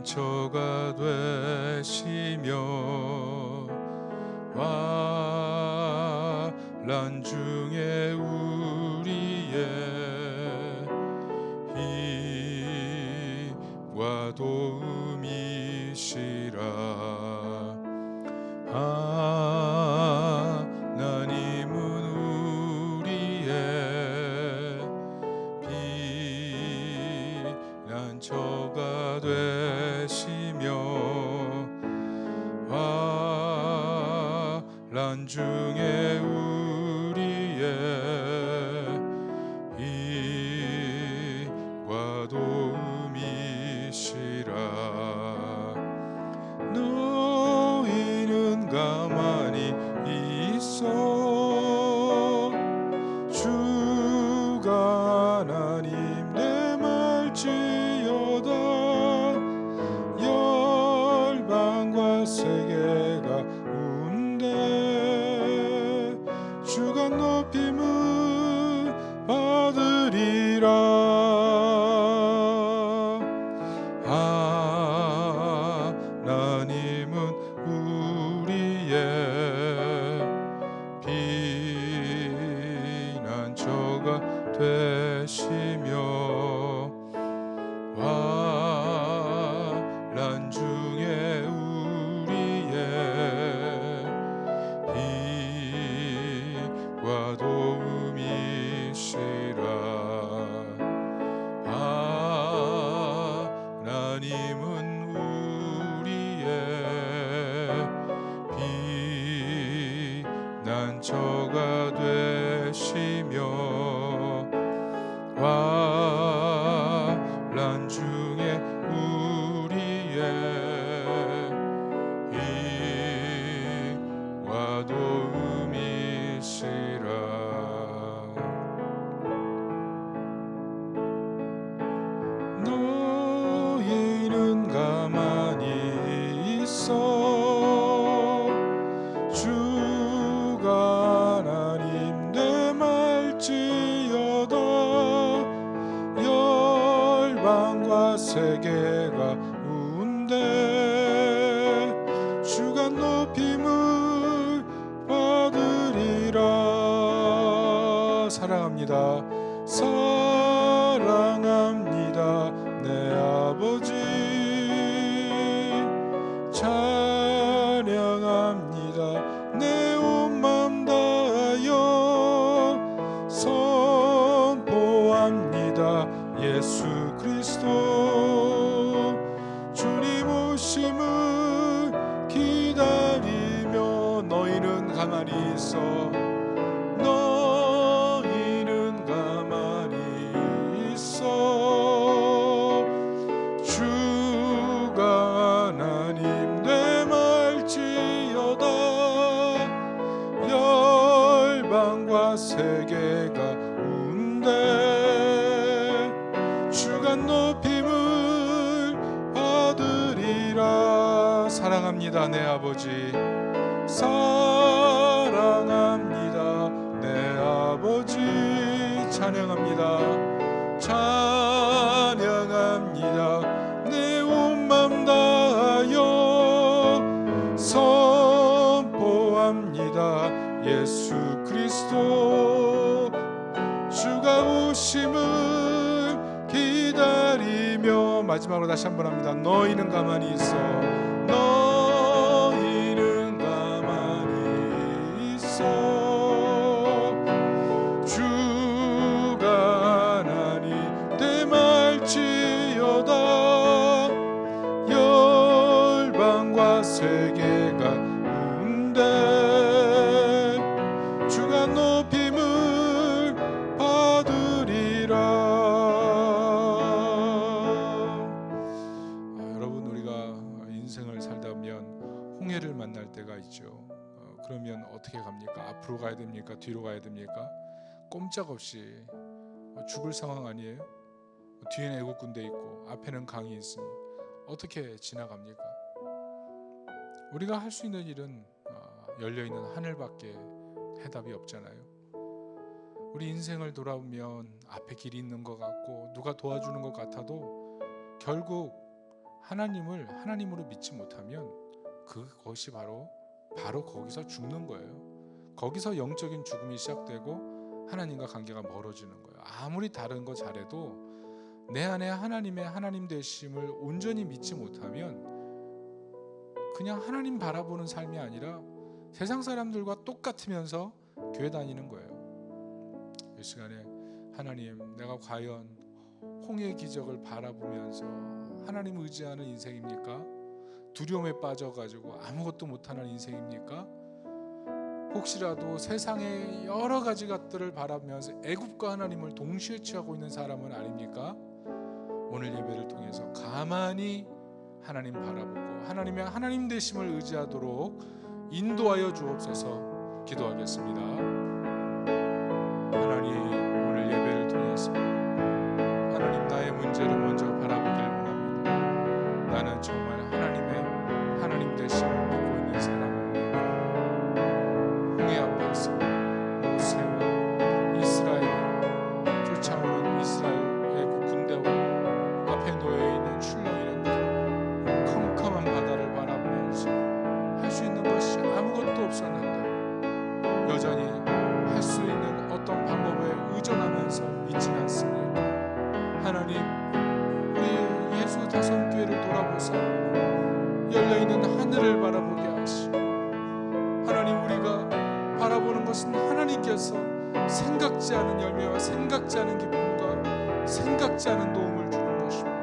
난처가 되시며 환난 중에 우리의 힘과 도움이시라. 하나님은 우리의 피난처가 되시며 환난 중에 우리의 힘과 도움이시라. 너희는 가만히 있어 주가 하나님 내 말지어다. 열방과 세계가 운대 주가 높임을 받으리라. 하나님은 우리의 피난처가 되시며 환난 중에 우리의 힘과 도움이시라. 하나님은 우리의 피난처가 되시며 환난 중에 우리의 힘과 도움이시라. 너희는 가만히 있어 주가 하나님 내 말지어다. 열방과 세계가 운대 주가 높임을 받으리라. 사랑합니다. 사랑합니다. 내 아버지 찬양합니다. 내 온 맘 다하여 선포합니다. 예수 그리스도 주님 오심을 기다리며 너희는 가만히 있어 너희는 가만히 있어 주가 하나님 내 말지어다. 열방과 세계가 운대 주가 높임을 받으리라. 사랑합니다. 내 아버지 사랑합니다. 내 아버지 찬양합니다. 찬양합니다. 내 온 맘 다하여 선포합니다. 예수 그리스도 주가 오심을 기다리며. 마지막으로 다시 한번 합니다. 너희는 가만히 있어 너희는 가만히 있어 주가 하나님 내 말지어다. 열방과 세계가 운대 주가 높임을 받으리라. 여러분 우리가 인생을 살다 보면 홍해를 만날 때가 있죠. 그러면 어떻게 갑니까? 앞으로 가야 됩니까? 뒤로 가야 됩니까? 꼼짝없이 죽을 상황 아니에요? 뒤에는 애국 군대 있고 앞에는 강이 있으니 어떻게 지나갑니까? 우리가 할 수 있는 일은 열려있는 하늘밖에 해답이 없잖아요. 우리 인생을 돌아보면 앞에 길이 있는 것 같고 누가 도와주는 것 같아도 결국 하나님을 하나님으로 믿지 못하면 그것이 바로 거기서 죽는 거예요. 거기서 영적인 죽음이 시작되고 하나님과 관계가 멀어지는 거예요. 아무리 다른 거 잘해도 내 안에 하나님의 하나님 되심을 온전히 믿지 못하면 그냥 하나님 바라보는 삶이 아니라 세상 사람들과 똑같으면서 교회 다니는 거예요. 이 시간에 하나님, 내가 과연 홍해 기적을 바라보면서 하나님 의지하는 인생입니까? 두려움에 빠져가지고 아무것도 못하는 인생입니까? 혹시라도 세상의 여러 가지 것들을 바라보면서 애굽과 하나님을 동시에 취하고 있는 사람은 아닙니까? 오늘 예배를 통해서 가만히 하나님 바라보고 하나님의 하나님 되심을 의지하도록 인도하여 주옵소서. 기도하겠습니다. 하나님, 오늘 예배를 통해서 하나님, 나의 문제를 먼저 바라보길 원합니다. 나는 정말 하나님의 하나님 되심을 믿고 있는 사람입니다. 홍해 앞에서 모세와 이스라엘 쫓아오는 이스라엘의 그 군대와 앞에 놓여있는 출렁이는 컴컴한 바다를 바라보면서 할 수 있는 것이 아무것도 없었는데 여전히 할 수 있는 어떤 방법에 의존하면서 믿진 않습니다. 하나님, 우리 예수 다섯교회를 돌아보사 열려있는 하늘을 바라보게 하시고 하나님, 우리가 바라보는 것은 하나님께서 생각지 않은 열매와 생각지 않은 기쁨과 생각지 않은 도움을 주는 것입니다.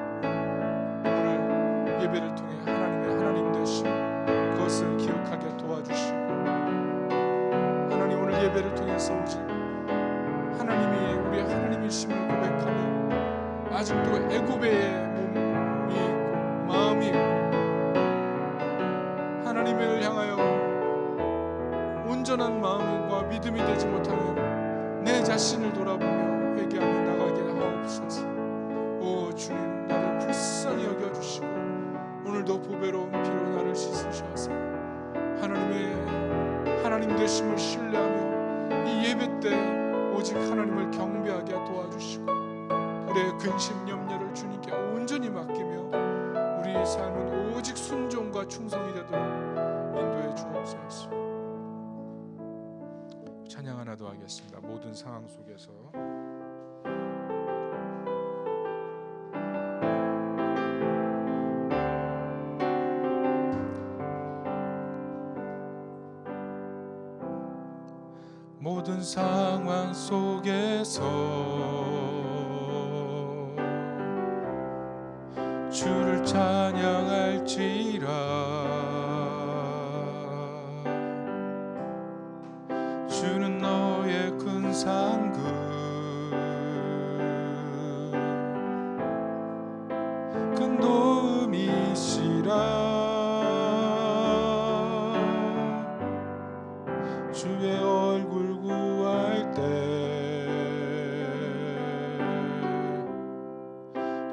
오늘 예배를 통해 하나님의 하나님 되심 그것을 기억하게 도와주시고 하나님, 오늘 예배를 통해서 오직 하나님이 우리의 하나님이심을 고백하며 아직도 애굽의 몸이 있고 마음이 있고 하나님을 향하여 온전한 마음과 믿음이 되지 못하면 내 자신을 돌아보며 회개하며 나가게 하옵소서. 오 주님, 나를 불쌍히 여겨주시고 오늘도 보배로운 피로 나를 씻으셔서 하나님의 하나님 되심을 신뢰하며 이 예배 때 오직 하나님을 경배하게 도와주시고 우리의 근심 염려를 주님께 온전히 맡기며 우리의 삶은 오직 순종과 충성이 되도록 인도해 주옵소서. 찬양 하나 더 하겠습니다. 모든 상황 속에서 모든 상황 속에서 주를 찬양할지라. 주는 너의 큰 상급 큰 도움이시라. 주의 얼굴 구할 때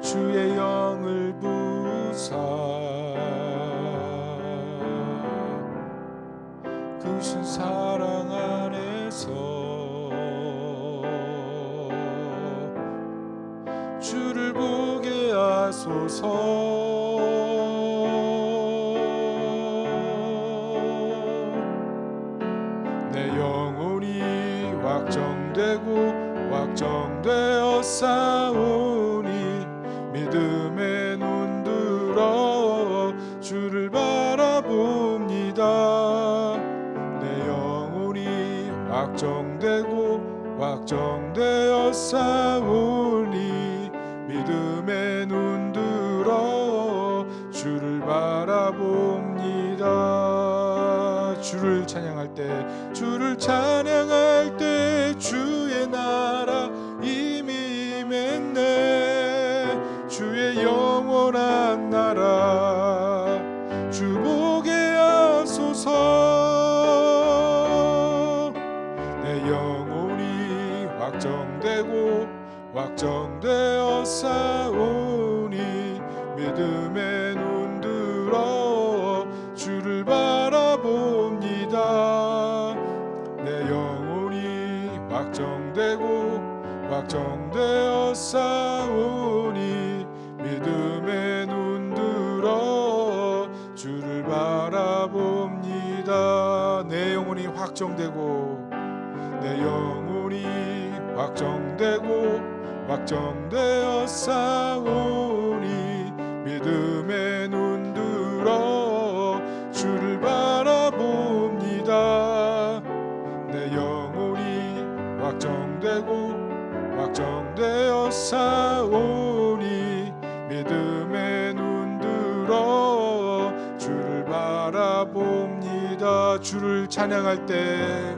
주의 영을 부사 크신 사랑 안에서 주를 보게 하소서. 내 영혼이 확정되고 확정되어 싸우니 믿음의 눈 들어 주를 바라봅니다. 내 영혼이 확정되고 확정되어 싸우니 믿음의 눈 들어 주를 바라봅니다. 주를 찬양할 때 주를 찬양할 때 주의 나라 이미 임했네. 주의 영원한 나라 주 보게 하소서. 내 영혼이 확정되고 확정되어 싸우니 믿음의 눈 들어 주를 바라봅니다. 내 영혼이 확정되고 확정되어 싸우니 믿음의 눈 들어 확정되고 내 영혼이 확정되고 확정되어 싸우니 믿음의 눈 들어 주를 바라봅니다. 내 영혼이 확정되고 확정되어 싸우니 믿음의 눈 들어 주를 바라봅니다. 주를 찬양할 때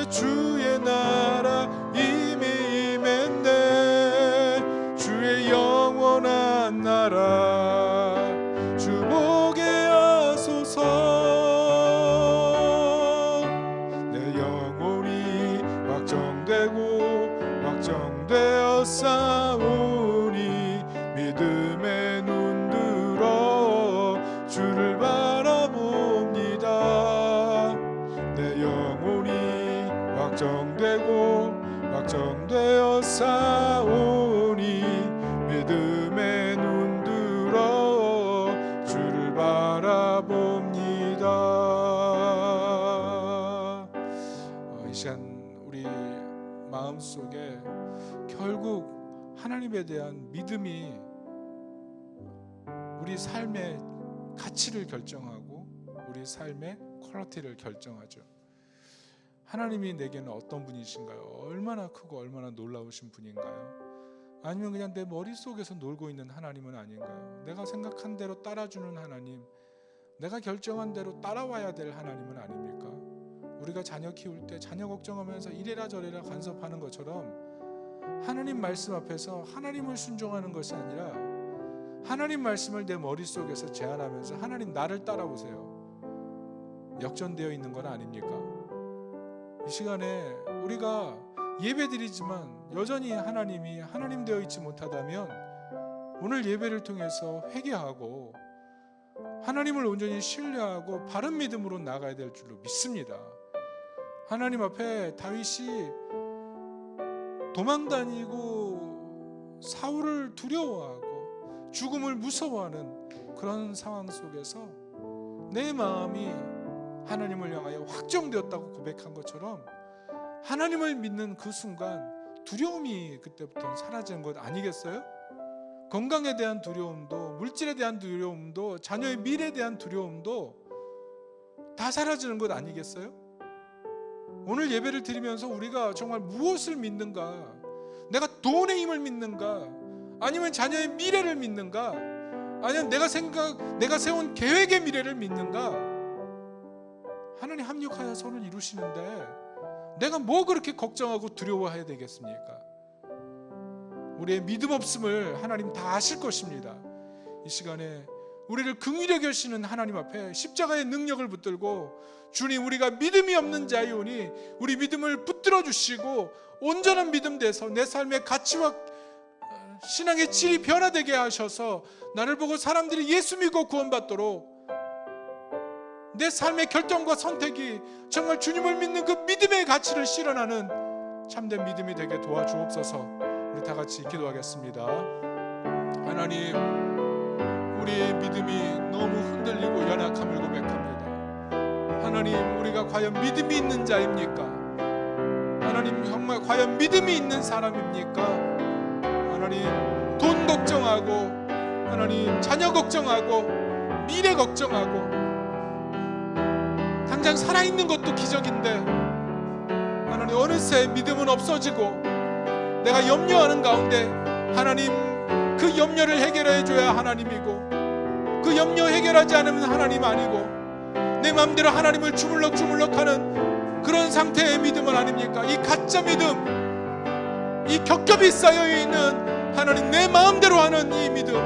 주의 나라 임히 임했네. 주의 영원한 나라 주 보게 하소서. 내 영혼이 확정되고 확정되어 싸우니 믿음의 눈 들어 주를 바라봅니다. 내 영혼이 확정되고 확정되어 싸우니 믿음의 눈 들어 주를 바라봅니다. 이 시간 우리 마음속에 결국 하나님에 대한 믿음이 우리 삶의 가치를 결정하고 우리 삶의 퀄리티를 결정하죠. 하나님이 내게는 어떤 분이신가요? 얼마나 크고 얼마나 놀라우신 분인가요? 아니면 그냥 내 머릿속에서 놀고 있는 하나님은 아닌가요? 내가 생각한 대로 따라주는 하나님, 내가 결정한 대로 따라와야 될 하나님은 아닙니까? 우리가 자녀 키울 때 자녀 걱정하면서 이래라 저래라 간섭하는 것처럼 하나님 말씀 앞에서 하나님을 순종하는 것이 아니라 하나님 말씀을 내 머릿속에서 제안하면서 하나님 나를 따라오세요. 역전되어 있는 건 아닙니까? 이 시간에 우리가 예배드리지만 여전히 하나님이 하나님 되어 있지 못하다면 오늘 예배를 통해서 회개하고 하나님을 온전히 신뢰하고 바른 믿음으로 나가야 될 줄로 믿습니다. 하나님 앞에 다윗이 도망다니고 사울을 두려워하고 죽음을 무서워하는 그런 상황 속에서 내 마음이 하나님을 향하여 확정되었다고 고백한 것처럼 하나님을 믿는 그 순간 두려움이 그때부터 사라지는 것 아니겠어요? 건강에 대한 두려움도, 물질에 대한 두려움도, 자녀의 미래에 대한 두려움도 다 사라지는 것 아니겠어요? 오늘 예배를 드리면서 우리가 정말 무엇을 믿는가? 내가 돈의 힘을 믿는가? 아니면 자녀의 미래를 믿는가? 아니면 내가 세운 계획의 미래를 믿는가? 하나님 합력하여 선을 이루시는데 내가 뭐 그렇게 걱정하고 두려워해야 되겠습니까? 우리의 믿음 없음을 하나님 다 아실 것입니다. 이 시간에 우리를 긍휼히 여기시는 하나님 앞에 십자가의 능력을 붙들고 주님, 우리가 믿음이 없는 자이오니 우리 믿음을 붙들어 주시고 온전한 믿음 돼서 내 삶의 가치와 신앙의 질이 변화되게 하셔서 나를 보고 사람들이 예수 믿고 구원받도록 내 삶의 결정과 선택이 정말 주님을 믿는 그 믿음의 가치를 실현하는 참된 믿음이 되게 도와주옵소서. 우리 다 같이 기도하겠습니다. 하나님, 우리의 믿음이 너무 흔들리고 연약함을 고백합니다. 하나님, 우리가 과연 믿음이 있는 자입니까? 하나님, 정말 과연 믿음이 있는 사람입니까? 하나님, 돈 걱정하고 하나님, 자녀 걱정하고 미래 걱정하고 당장 살아있는 것도 기적인데 하나님, 어느새 믿음은 없어지고 내가 염려하는 가운데 하나님, 그 염려를 해결해 줘야 하나님이고 그 염려 해결하지 않으면 하나님 아니고 내 마음대로 하나님을 주물럭주물럭하는 그런 상태의 믿음은 아닙니까? 이 가짜 믿음, 이 겹겹이 쌓여있는 하나님 내 마음대로 하는 이 믿음,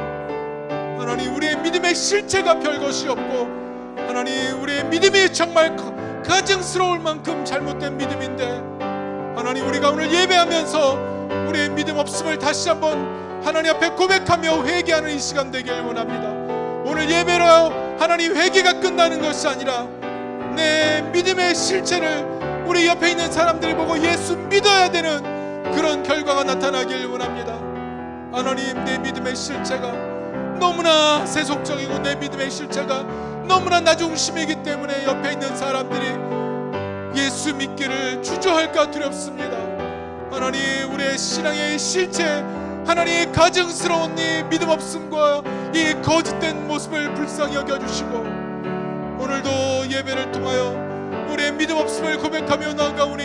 하나님 우리의 믿음의 실체가 별것이 없고 하나님 우리의 믿음이 정말 가증스러울 만큼 잘못된 믿음인데 하나님, 우리가 오늘 예배하면서 우리의 믿음 없음을 다시 한번 하나님 앞에 고백하며 회개하는 이 시간 되길 원합니다. 오늘 예배로 하나님 회개가 끝나는 것이 아니라 내 믿음의 실체를 우리 옆에 있는 사람들이 보고 예수 믿어야 되는 그런 결과가 나타나길 원합니다. 하나님, 내 믿음의 실체가 너무나 세속적이고 내 믿음의 실체가 너무나 나 중심이기 때문에 옆에 있는 사람들이 예수 믿기를 주저할까 두렵습니다. 하나님, 우리의 신앙의 실체, 하나님, 가증스러운 이 믿음 없음과 이 거짓된 모습을 불쌍히 여겨주시고, 오늘도 예배를 통하여 우리의 믿음 없음을 고백하며 나아가오니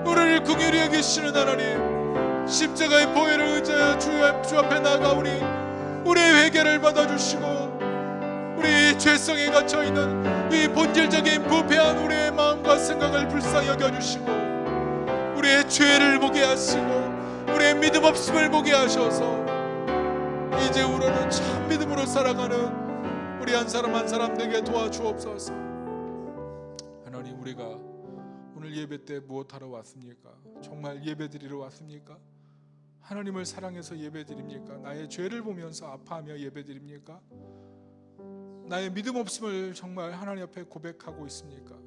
우리를 긍휼히 여기시는 하나님, 십자가의 보혈을 의지하여 주 앞에 나아가오니 우리의 회개를 받아주시고, 우리 죄성에 갇혀있는 이 본질적인 부패한 우리의 마음과 생각을 불쌍히 여겨주시고, 우리의 죄를 보게 하시고 우리의 믿음 없음을 보게 하셔서 이제후로는 참 믿음으로 살아가는 우리 한 사람 한 사람 되게 도와주옵소서. 하나님, 우리가 오늘 예배 때 무엇하러 왔습니까? 정말 예배 드리러 왔습니까? 하나님을 사랑해서 예배 드립니까? 나의 죄를 보면서 아파하며 예배 드립니까? 나의 믿음 없음을 정말 하나님 앞에 고백하고 있습니까?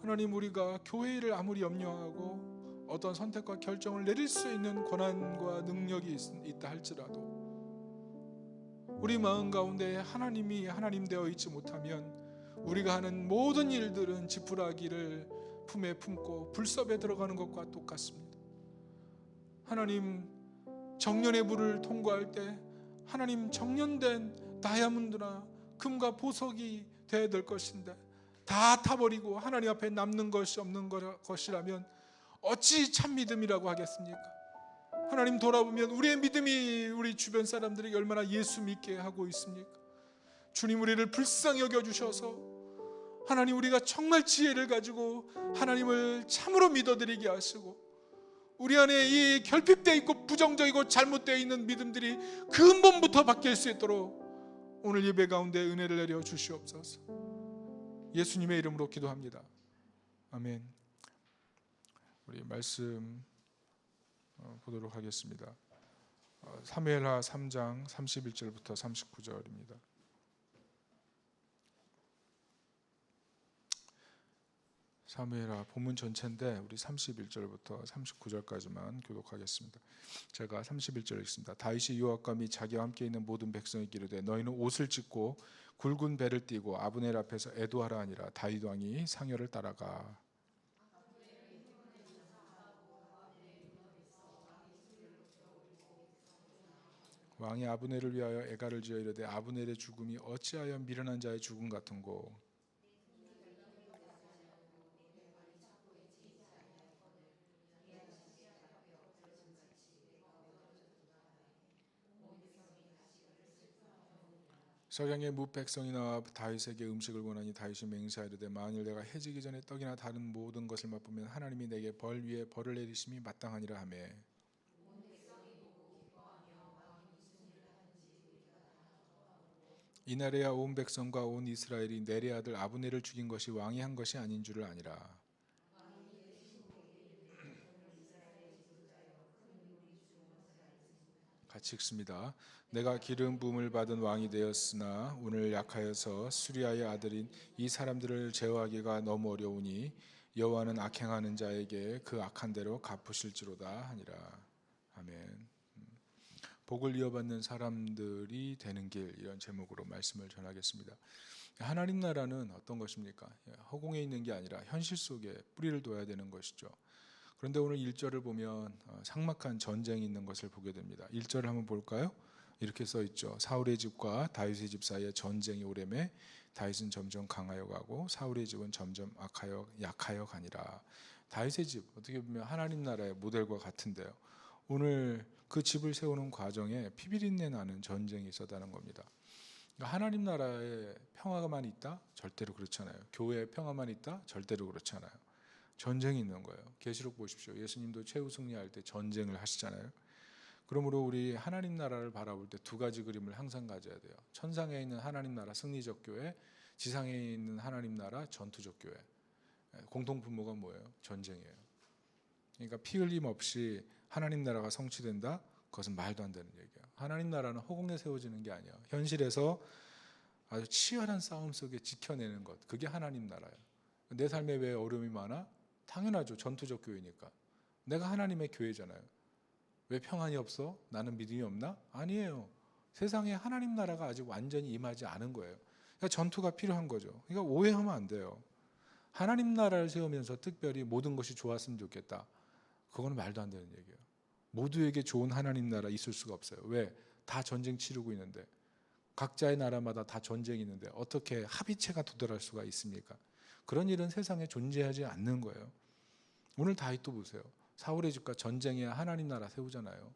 하나님, 우리가 교회 일을 아무리 염려하고 어떤 선택과 결정을 내릴 수 있는 권한과 능력이 있다 할지라도 우리 마음 가운데 하나님이 하나님 되어 있지 못하면 우리가 하는 모든 일들은 지푸라기를 품에 품고 불섭에 들어가는 것과 똑같습니다. 하나님, 정년의 불을 통과할 때 하나님, 정년된 다이아몬드나 금과 보석이 되어야 될 것인데 다 타버리고 하나님 앞에 남는 것이 없는 것이라면 어찌 참 믿음이라고 하겠습니까? 하나님, 돌아보면 우리의 믿음이 우리 주변 사람들에게 얼마나 예수 믿게 하고 있습니까? 주님, 우리를 불쌍히 여겨주셔서 하나님, 우리가 정말 지혜를 가지고 하나님을 참으로 믿어드리게 하시고 우리 안에 이 결핍되어 있고 부정적이고 잘못되어 있는 믿음들이 근본부터 바뀔 수 있도록 오늘 예배 가운데 은혜를 내려 주시옵소서. 예수님의 이름으로 기도합니다. 아멘. 우리 말씀 보도록 하겠습니다. 사무엘하 3장 31절부터 39절입니다. 사무엘하 본문 전체인데 우리 31절부터 39절까지만 교독하겠습니다. 제가 31절 읽습니다. 다윗이 요압과 및 자기와 함께 있는 모든 백성에게 이르되 너희는 옷을 찢고 굵은 배를 띠고 아브넬 앞에서 애도하라 하니라. 다윗 왕이 상여를 따라가 왕이 아브넬을 위하여 애가를 지어 이르되 아브넬의 죽음이 어찌하여 미련한 자의 죽음 같은고 석양의 무백성이 나와 다윗에게 음식을 권하니 다윗이 맹세하이르되 만일 내가 해지기 전에 떡이나 다른 모든 것을 맛보면 하나님이 내게 벌 위에 벌을 내리심이 마땅하니라 하며 이날에야 온 백성과 온 이스라엘이 넬의 아들 아브넬을 죽인 것이 왕이 한 것이 아닌 줄을 아니라. 같이 읽습니다. 내가 기름 부음을 받은 왕이 되었으나 오늘 약하여서 수리아의 아들인 이 사람들을 제어하기가 너무 어려우니 여호와는 악행하는 자에게 그 악한 대로 갚으실지로다 하니라. 아멘. 복을 이어받는 사람들이 되는 길, 이런 제목으로 말씀을 전하겠습니다. 하나님 나라는 어떤 것입니까? 허공에 있는 게 아니라 현실 속에 뿌리를 둬야 되는 것이죠. 그런데 오늘 1절을 보면 삭막한 전쟁이 있는 것을 보게 됩니다. 1절을 한번 볼까요? 이렇게 써 있죠. 사울의 집과 다윗의 집 사이에 전쟁이 오래매 다윗은 점점 강하여 가고 사울의 집은 점점 약하여 가니라. 다윗의 집, 어떻게 보면 하나님 나라의 모델과 같은데요. 오늘 그 집을 세우는 과정에 피비린내 나는 전쟁이 있었다는 겁니다. 그러니까 하나님 나라에 평화가만 있다? 절대로 그렇지 않아요. 교회에 평화만 있다? 절대로 그렇지 않아요. 전쟁이 있는 거예요. 계시록 보십시오. 예수님도 최후 승리할 때 전쟁을 하시잖아요. 그러므로 우리 하나님 나라를 바라볼 때 두 가지 그림을 항상 가져야 돼요. 천상에 있는 하나님 나라 승리적 교회, 지상에 있는 하나님 나라 전투적 교회. 공통 분모가 뭐예요? 전쟁이에요. 그러니까 피 흘림 없이 하나님 나라가 성취된다? 그것은 말도 안 되는 얘기예요. 하나님 나라는 허공에 세워지는 게 아니에요. 현실에서 아주 치열한 싸움 속에 지켜내는 것, 그게 하나님 나라예요. 내 삶에 왜 어려움이 많아? 당연하죠. 전투적 교회니까. 내가 하나님의 교회잖아요. 왜 평안이 없어? 나는 믿음이 없나? 아니에요. 세상에 하나님 나라가 아직 완전히 임하지 않은 거예요. 그러니까 전투가 필요한 거죠. 그러니까 오해하면 안 돼요. 하나님 나라를 세우면서 특별히 모든 것이 좋았으면 좋겠다. 그거는 말도 안 되는 얘기예요. 모두에게 좋은 하나님 나라 있을 수가 없어요. 왜? 다 전쟁 치르고 있는데, 각자의 나라마다 다 전쟁이 있는데 어떻게 합의체가 도달할 수가 있습니까? 그런 일은 세상에 존재하지 않는 거예요. 오늘 다윗도 보세요. 사울의 집과 전쟁에 하나님 나라 세우잖아요.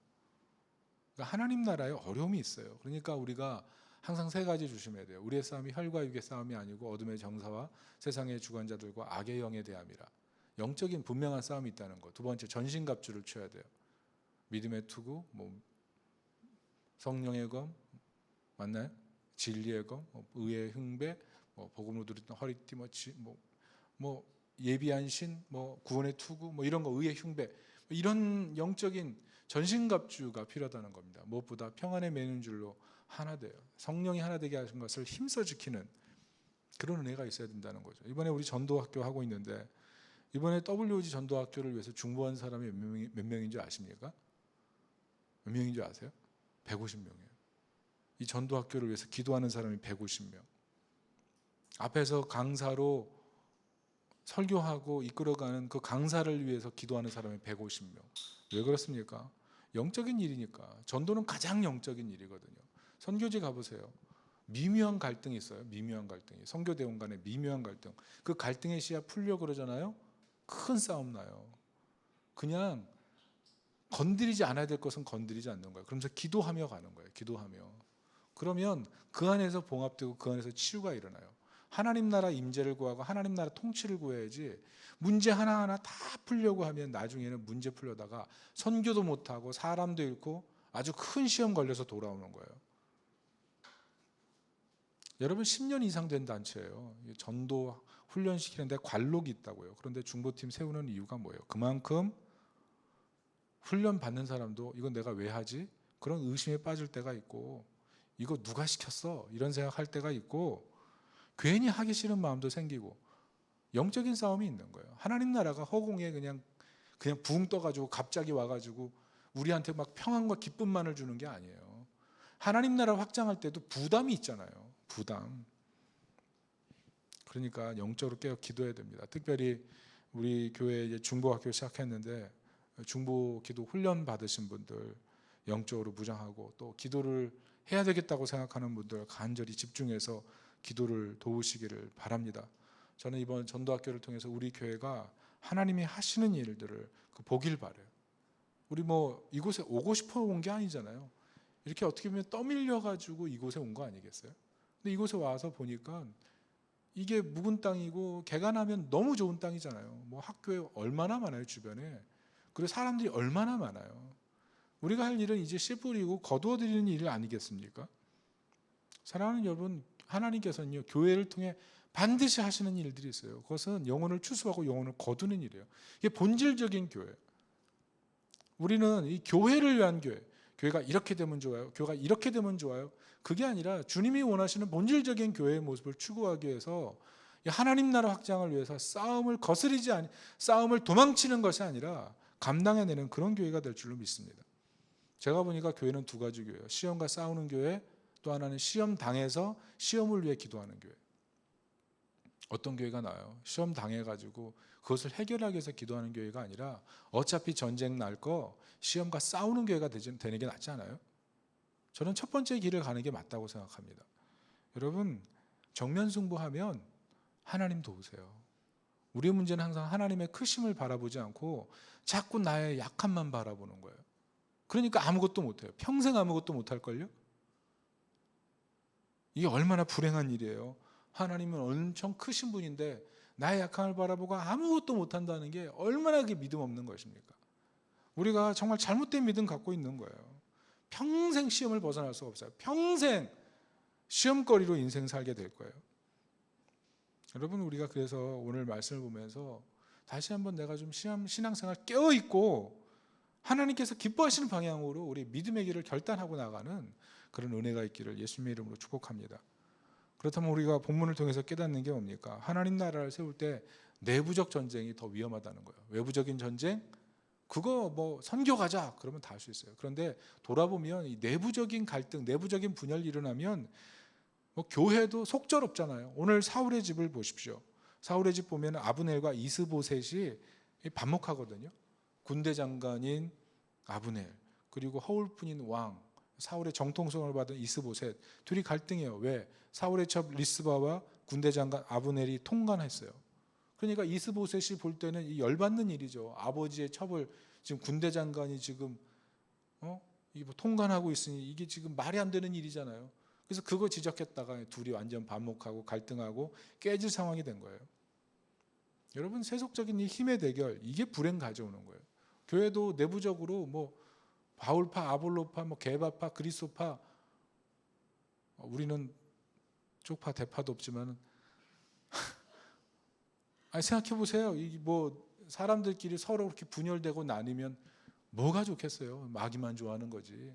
그러니까 하나님 나라에 어려움이 있어요. 그러니까 우리가 항상 세 가지 조심해야 돼요. 우리의 싸움이 혈과 육의 싸움이 아니고 어둠의 정사와 세상의 주관자들과 악의 영에 대함이라. 영적인 분명한 싸움이 있다는 거. 두 번째, 전신갑주를 취해야 돼요. 믿음의 투구, 성령의 검, 맞나요? 진리의 검, 의의 흉배, 복음으로 누렸던 허리띠, 예비한 신, 구원의 투구, 이런 거, 의의 흉배, 이런 영적인 전신갑주가 필요하다는 겁니다. 무엇보다 평안에 매는 줄로 하나 돼요. 성령이 하나 되게 하신 것을 힘써 지키는 그런 은혜가 있어야 된다는 거죠. 이번에 우리 전도학교 하고 있는데, 이번에 WOG 전도학교를 위해서 중보한 사람이 몇 명인 줄 아십니까? 몇 명인 줄 아세요? 150명이에요. 이 전도학교를 위해서 기도하는 사람이 150명. 앞에서 강사로 설교하고 이끌어가는 그 강사를 위해서 기도하는 사람이 150명. 왜 그렇습니까? 영적인 일이니까. 전도는 가장 영적인 일이거든요. 선교지 가보세요. 미묘한 갈등이 있어요. 미묘한 갈등이. 선교대원 간의 미묘한 갈등. 그 갈등의 씨앗 풀려고 그러잖아요. 큰 싸움 나요. 그냥 건드리지 않아야 될 것은 건드리지 않는 거예요. 그러면서 기도하며 가는 거예요. 기도하며. 그러면 그 안에서 봉합되고 그 안에서 치유가 일어나요. 하나님 나라 임재를 구하고 하나님 나라 통치를 구해야지, 문제 하나하나 다 풀려고 하면 나중에는 문제 풀려다가 선교도 못하고 사람도 잃고 아주 큰 시험 걸려서 돌아오는 거예요. 여러분 10년 이상 된 단체예요. 전도 훈련시키는데 관록이 있다고요. 그런데 중보팀 세우는 이유가 뭐예요? 그만큼 훈련 받는 사람도 이건 내가 왜 하지? 그런 의심에 빠질 때가 있고, 이거 누가 시켰어? 이런 생각할 때가 있고, 괜히 하기 싫은 마음도 생기고, 영적인 싸움이 있는 거예요. 하나님 나라가 허공에 그냥 붕 떠가지고 갑자기 와가지고 우리한테 막 평안과 기쁨만을 주는 게 아니에요. 하나님 나라 확장할 때도 부담이 있잖아요. 부담. 그러니까 영적으로 깨어 기도해야 됩니다. 특별히 우리 교회 이제 중보학교 시작했는데, 중보 기도 훈련 받으신 분들, 영적으로 무장하고 또 기도를 해야 되겠다고 생각하는 분들 간절히 집중해서 기도를 도우시기를 바랍니다. 저는 이번 전도학교를 통해서 우리 교회가 하나님이 하시는 일들을 보길 바래요. 우리 이곳에 오고 싶어 온 게 아니잖아요. 이렇게 어떻게 보면 떠밀려 가지고 이곳에 온 거 아니겠어요? 근데 이곳에 와서 보니까 이게 묵은 땅이고 개가 나면 너무 좋은 땅이잖아요. 학교에 얼마나 많아요, 주변에. 그리고 사람들이 얼마나 많아요. 우리가 할 일은 이제 씨 뿌리고 거두어 드리는 일 아니겠습니까? 사랑하는 여러분, 하나님께서는요, 교회를 통해 반드시 하시는 일들이 있어요. 그것은 영혼을 추수하고 영혼을 거두는 일이에요. 이게 본질적인 교회. 우리는 이 교회를 위한 교회, 교회가 이렇게 되면 좋아요, 교회가 이렇게 되면 좋아요, 그게 아니라 주님이 원하시는 본질적인 교회의 모습을 추구하기 위해서 하나님 나라 확장을 위해서 싸움을 도망치는 것이 아니라 감당해내는 그런 교회가 될 줄로 믿습니다. 제가 보니까 교회는 두 가지 교회예요. 시험과 싸우는 교회, 또 하나는 시험 당해서 시험을 위해 기도하는 교회. 어떤 교회가 나아요? 시험 당해가지고 그것을 해결하기 위해서 기도하는 교회가 아니라 어차피 전쟁 날 거 시험과 싸우는 교회가 되는 게 낫지 않아요? 저는 첫 번째 길을 가는 게 맞다고 생각합니다. 여러분, 정면 승부하면 하나님 도우세요. 우리의 문제는 항상 하나님의 크심을 바라보지 않고 자꾸 나의 약함만 바라보는 거예요. 그러니까 아무것도 못해요. 평생 아무것도 못할걸요? 이게 얼마나 불행한 일이에요. 하나님은 엄청 크신 분인데 나의 약함을 바라보고 아무것도 못한다는 게 얼마나 그게 믿음 없는 것입니까? 우리가 정말 잘못된 믿음 갖고 있는 거예요. 평생 시험을 벗어날 수가 없어요. 평생 시험거리로 인생 살게 될 거예요. 여러분, 우리가 그래서 오늘 말씀을 보면서 다시 한번 내가 좀 신앙생활 깨어있고 하나님께서 기뻐하시는 방향으로 우리 믿음의 길을 결단하고 나가는 그런 은혜가 있기를 예수님의 이름으로 축복합니다. 그렇다면 우리가 본문을 통해서 깨닫는 게 뭡니까? 하나님 나라를 세울 때 내부적 전쟁이 더 위험하다는 거예요. 외부적인 전쟁, 그거 뭐 선교 가자 그러면 다 할 수 있어요. 그런데 돌아보면 이 내부적인 갈등, 내부적인 분열이 일어나면 뭐 교회도 속절없잖아요. 오늘 사울의 집을 보십시오. 사울의 집 보면 아브넬과 이스보셋이 반목하거든요. 군대 장관인 아브넬 그리고 허울뿐인 왕 사울의 정통성을 받은 이스보셋 둘이 갈등해요. 왜? 사울의 첩 리스바와 군대 장관 아브넬이 통관했어요. 그러니까 이스보셋이 볼 때는 이 열받는 일이죠. 아버지의 첩을 지금 군대 장관이 지금 이게 뭐 통관하고 있으니 이게 지금 말이 안 되는 일이잖아요. 그래서 그거 지적했다가 둘이 완전 반목하고 갈등하고 깨질 상황이 된 거예요. 여러분 세속적인 이 힘의 대결 이게 불행 가져오는 거예요. 교회도 내부적으로 뭐 바울파, 아볼로파, 뭐 게바파, 그리스도파 우리는 쪽파 대파도 없지만 아니 생각해 보세요. 이 뭐 사람들끼리 서로 그렇게 분열되고 나뉘면 뭐가 좋겠어요? 마귀만 좋아하는 거지.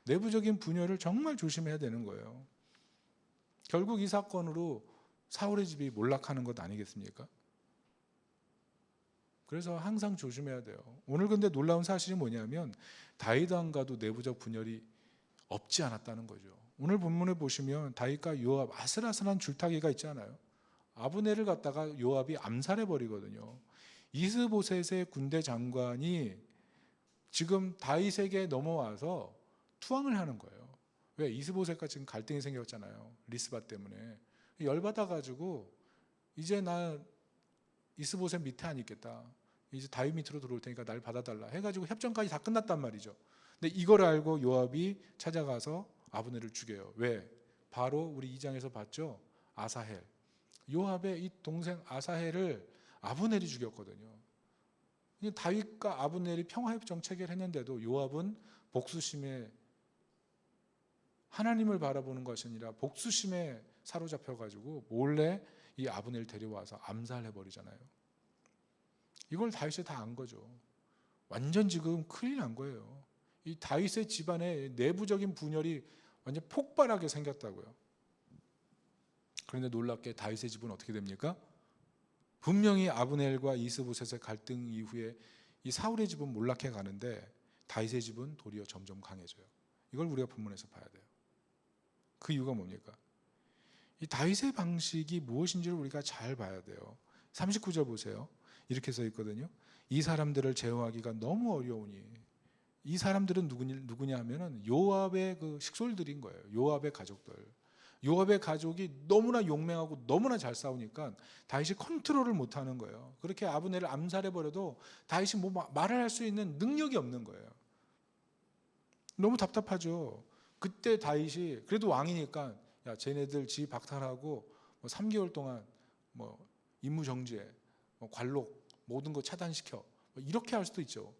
내부적인 분열을 정말 조심해야 되는 거예요. 결국 이 사건으로 사울의 집이 몰락하는 것 아니겠습니까? 그래서 항상 조심해야 돼요. 오늘 근데 놀라운 사실이 뭐냐면 다윗 왕과도 내부적 분열이 없지 않았다는 거죠. 오늘 본문에 보시면 다윗과 요압 아슬아슬한 줄타기가 있잖아요. 아브넬을 갖다가 요압이 암살해 버리거든요. 이스보셋의 군대 장관이 지금 다윗에게 넘어와서 투항을 하는 거예요. 왜? 이스보셋과 지금 갈등이 생겼잖아요. 리스바 때문에. 열받아 가지고 이제 나 이스보셋 밑에 안 있겠다. 이제 다윗 밑으로 들어올 테니까 날 받아달라 해가지고 협정까지 다 끝났단 말이죠. 근데 이걸 알고 요압이 찾아가서 아브넬을 죽여요. 왜? 바로 우리 2장에서 봤죠. 아사헬. 요압의 이 동생 아사헬을 아브넬이 죽였거든요. 다윗과 아브넬이 평화협정 체결했는데도 요압은 복수심에 하나님을 바라보는 것이 아니라 복수심에 사로잡혀가지고 몰래 이 아브넬 데려와서 암살해버리잖아요. 이걸 다윗이 다 안 거죠. 완전 지금 큰일 난 거예요. 이 다윗의 집안에 내부적인 분열이 완전 폭발하게 생겼다고요. 그런데 놀랍게 다윗의 집은 어떻게 됩니까? 분명히 아브넬과 이스보셋의 갈등 이후에 이 사울의 집은 몰락해 가는데 다윗의 집은 도리어 점점 강해져요. 이걸 우리가 본문에서 봐야 돼요. 그 이유가 뭡니까? 이 다윗의 방식이 무엇인지를 우리가 잘 봐야 돼요. 39절 보세요. 이렇게 써 있거든요. 이 사람들을 제어하기가 너무 어려우니. 이 사람들은 누구냐 하면은 요압의 그 식솔들인 거예요. 요압의 가족들. 요압의 가족이 너무나 용맹하고 너무나 잘 싸우니까 다윗이 컨트롤을 못하는 거예요. 그렇게 아브넬을 암살해버려도 다윗이 뭐 말을 할 수 있는 능력이 없는 거예요. 너무 답답하죠. 그때 다윗이 그래도 왕이니까 야 쟤네들 지 박탈하고 뭐 3개월 동안 뭐 임무정지해, 뭐 관록 모든 거 차단시켜 뭐 이렇게 할 수도 있죠.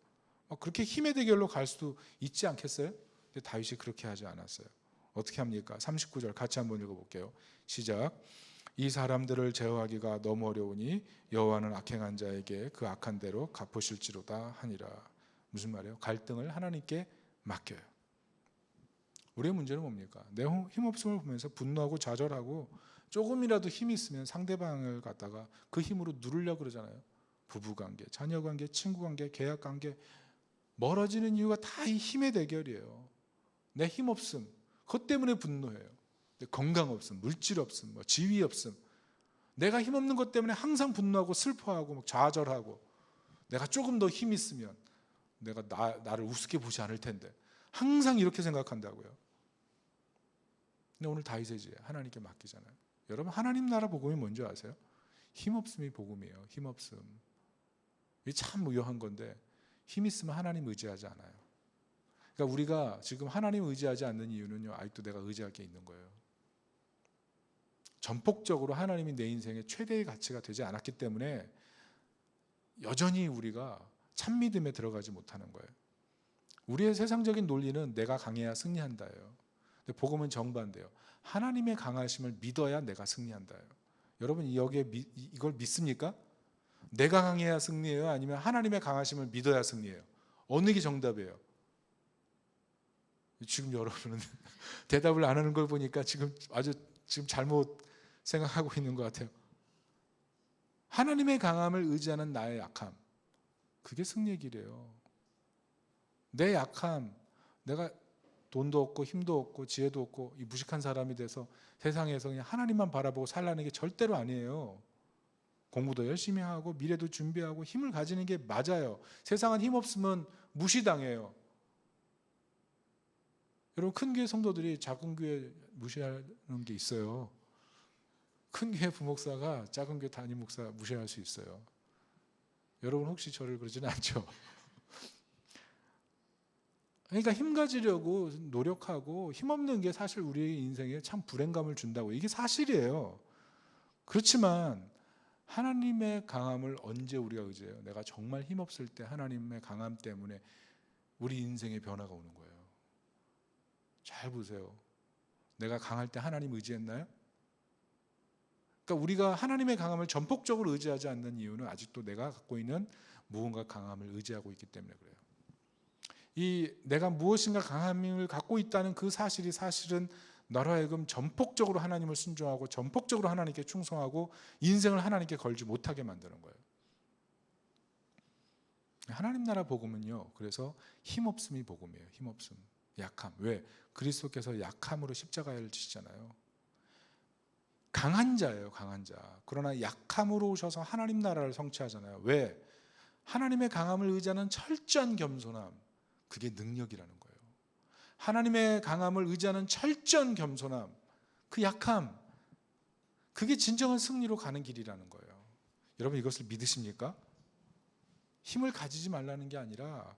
그렇게 힘의 대결로 갈 수도 있지 않겠어요? 근데 다윗이 그렇게 하지 않았어요. 어떻게 합니까? 39절 같이 한번 읽어볼게요. 시작. 이 사람들을 제어하기가 너무 어려우니 여호와는 악행한 자에게 그 악한 대로 갚으실지로다 하니라. 무슨 말이에요? 갈등을 하나님께 맡겨요. 우리의 문제는 뭡니까? 내 힘없음을 보면서 분노하고 좌절하고 조금이라도 힘이 있으면 상대방을 갖다가 그 힘으로 누르려고 그러잖아요. 부부관계, 자녀관계, 친구관계, 계약관계 멀어지는 이유가 다 이 힘의 대결이에요. 내 힘없음 그것 때문에 분노해요. 건강 없음, 물질 없음, 뭐 지위 없음 내가 힘없는 것 때문에 항상 분노하고 슬퍼하고 좌절하고 내가 조금 더 힘 있으면 내가 나를 우습게 보지 않을 텐데 항상 이렇게 생각한다고요. 근데 오늘 다윗의 지혜 하나님께 맡기잖아요. 여러분 하나님 나라 복음이 뭔지 아세요? 힘없음이 복음이에요. 힘없음. 이게 참 무효한 건데 힘 있으면 하나님 의지하지 않아요. 그러니까 우리가 지금 하나님 의지하지 않는 이유는요. 아직도 내가 의지할 게 있는 거예요. 전폭적으로 하나님이 내 인생의 최대의 가치가 되지 않았기 때문에 여전히 우리가 참 믿음에 들어가지 못하는 거예요. 우리의 세상적인 논리는 내가 강해야 승리한다예요. 근데 복음은 정반대예요. 하나님의 강하심을 믿어야 내가 승리한다예요. 여러분 여기에 이걸 믿습니까? 내가 강해야 승리해요? 아니면 하나님의 강하심을 믿어야 승리해요? 어느 게 정답이에요? 지금 여러분은 대답을 안 하는 걸 보니까 지금 잘못 생각하고 있는 것 같아요. 하나님의 강함을 의지하는 나의 약함, 그게 승리의 길이에요. 내 약함, 내가 돈도 없고 힘도 없고 지혜도 없고 이 무식한 사람이 돼서 세상에서 그냥 하나님만 바라보고 살라는 게 절대로 아니에요. 공부도 열심히 하고 미래도 준비하고 힘을 가지는 게 맞아요. 세상은 힘 없으면 무시당해요. 여러분, 큰 교회 성도들이 작은 교회 무시하는 게 있어요. 큰 교회 부목사가 작은 교회 담임 목사 무시할 수 있어요. 여러분 혹시 저를 그러지는 않죠? 그러니까 힘 가지려고 노력하고 힘없는 게 사실 우리의 인생에 참 불행감을 준다고. 이게 사실이에요. 그렇지만 하나님의 강함을 언제 우리가 의지해요? 내가 정말 힘없을 때 하나님의 강함 때문에 우리 인생에 변화가 오는 거예요. 잘 보세요. 내가 강할 때 하나님 의지했나요? 그러니까 우리가 하나님의 강함을 전폭적으로 의지하지 않는 이유는 아직도 내가 갖고 있는 무언가 강함을 의지하고 있기 때문에 그래요. 이 내가 무엇인가 강함을 갖고 있다는 그 사실이 사실은 나로 하여금 전폭적으로 하나님을 순종하고 전폭적으로 하나님께 충성하고 인생을 하나님께 걸지 못하게 만드는 거예요. 하나님 나라 복음은요, 그래서 힘없음이 복음이에요. 힘없음, 약함. 왜? 그리스도께서 약함으로 십자가를 지시잖아요. 강한 자예요, 강한 자. 그러나 약함으로 오셔서 하나님 나라를 성취하잖아요. 왜? 하나님의 강함을 의지하는 철저한 겸손함, 그게 능력이라는 거예요. 하나님의 강함을 의지하는 철저한 겸손함, 그 약함, 그게 진정한 승리로 가는 길이라는 거예요. 여러분, 이것을 믿으십니까? 힘을 가지지 말라는 게 아니라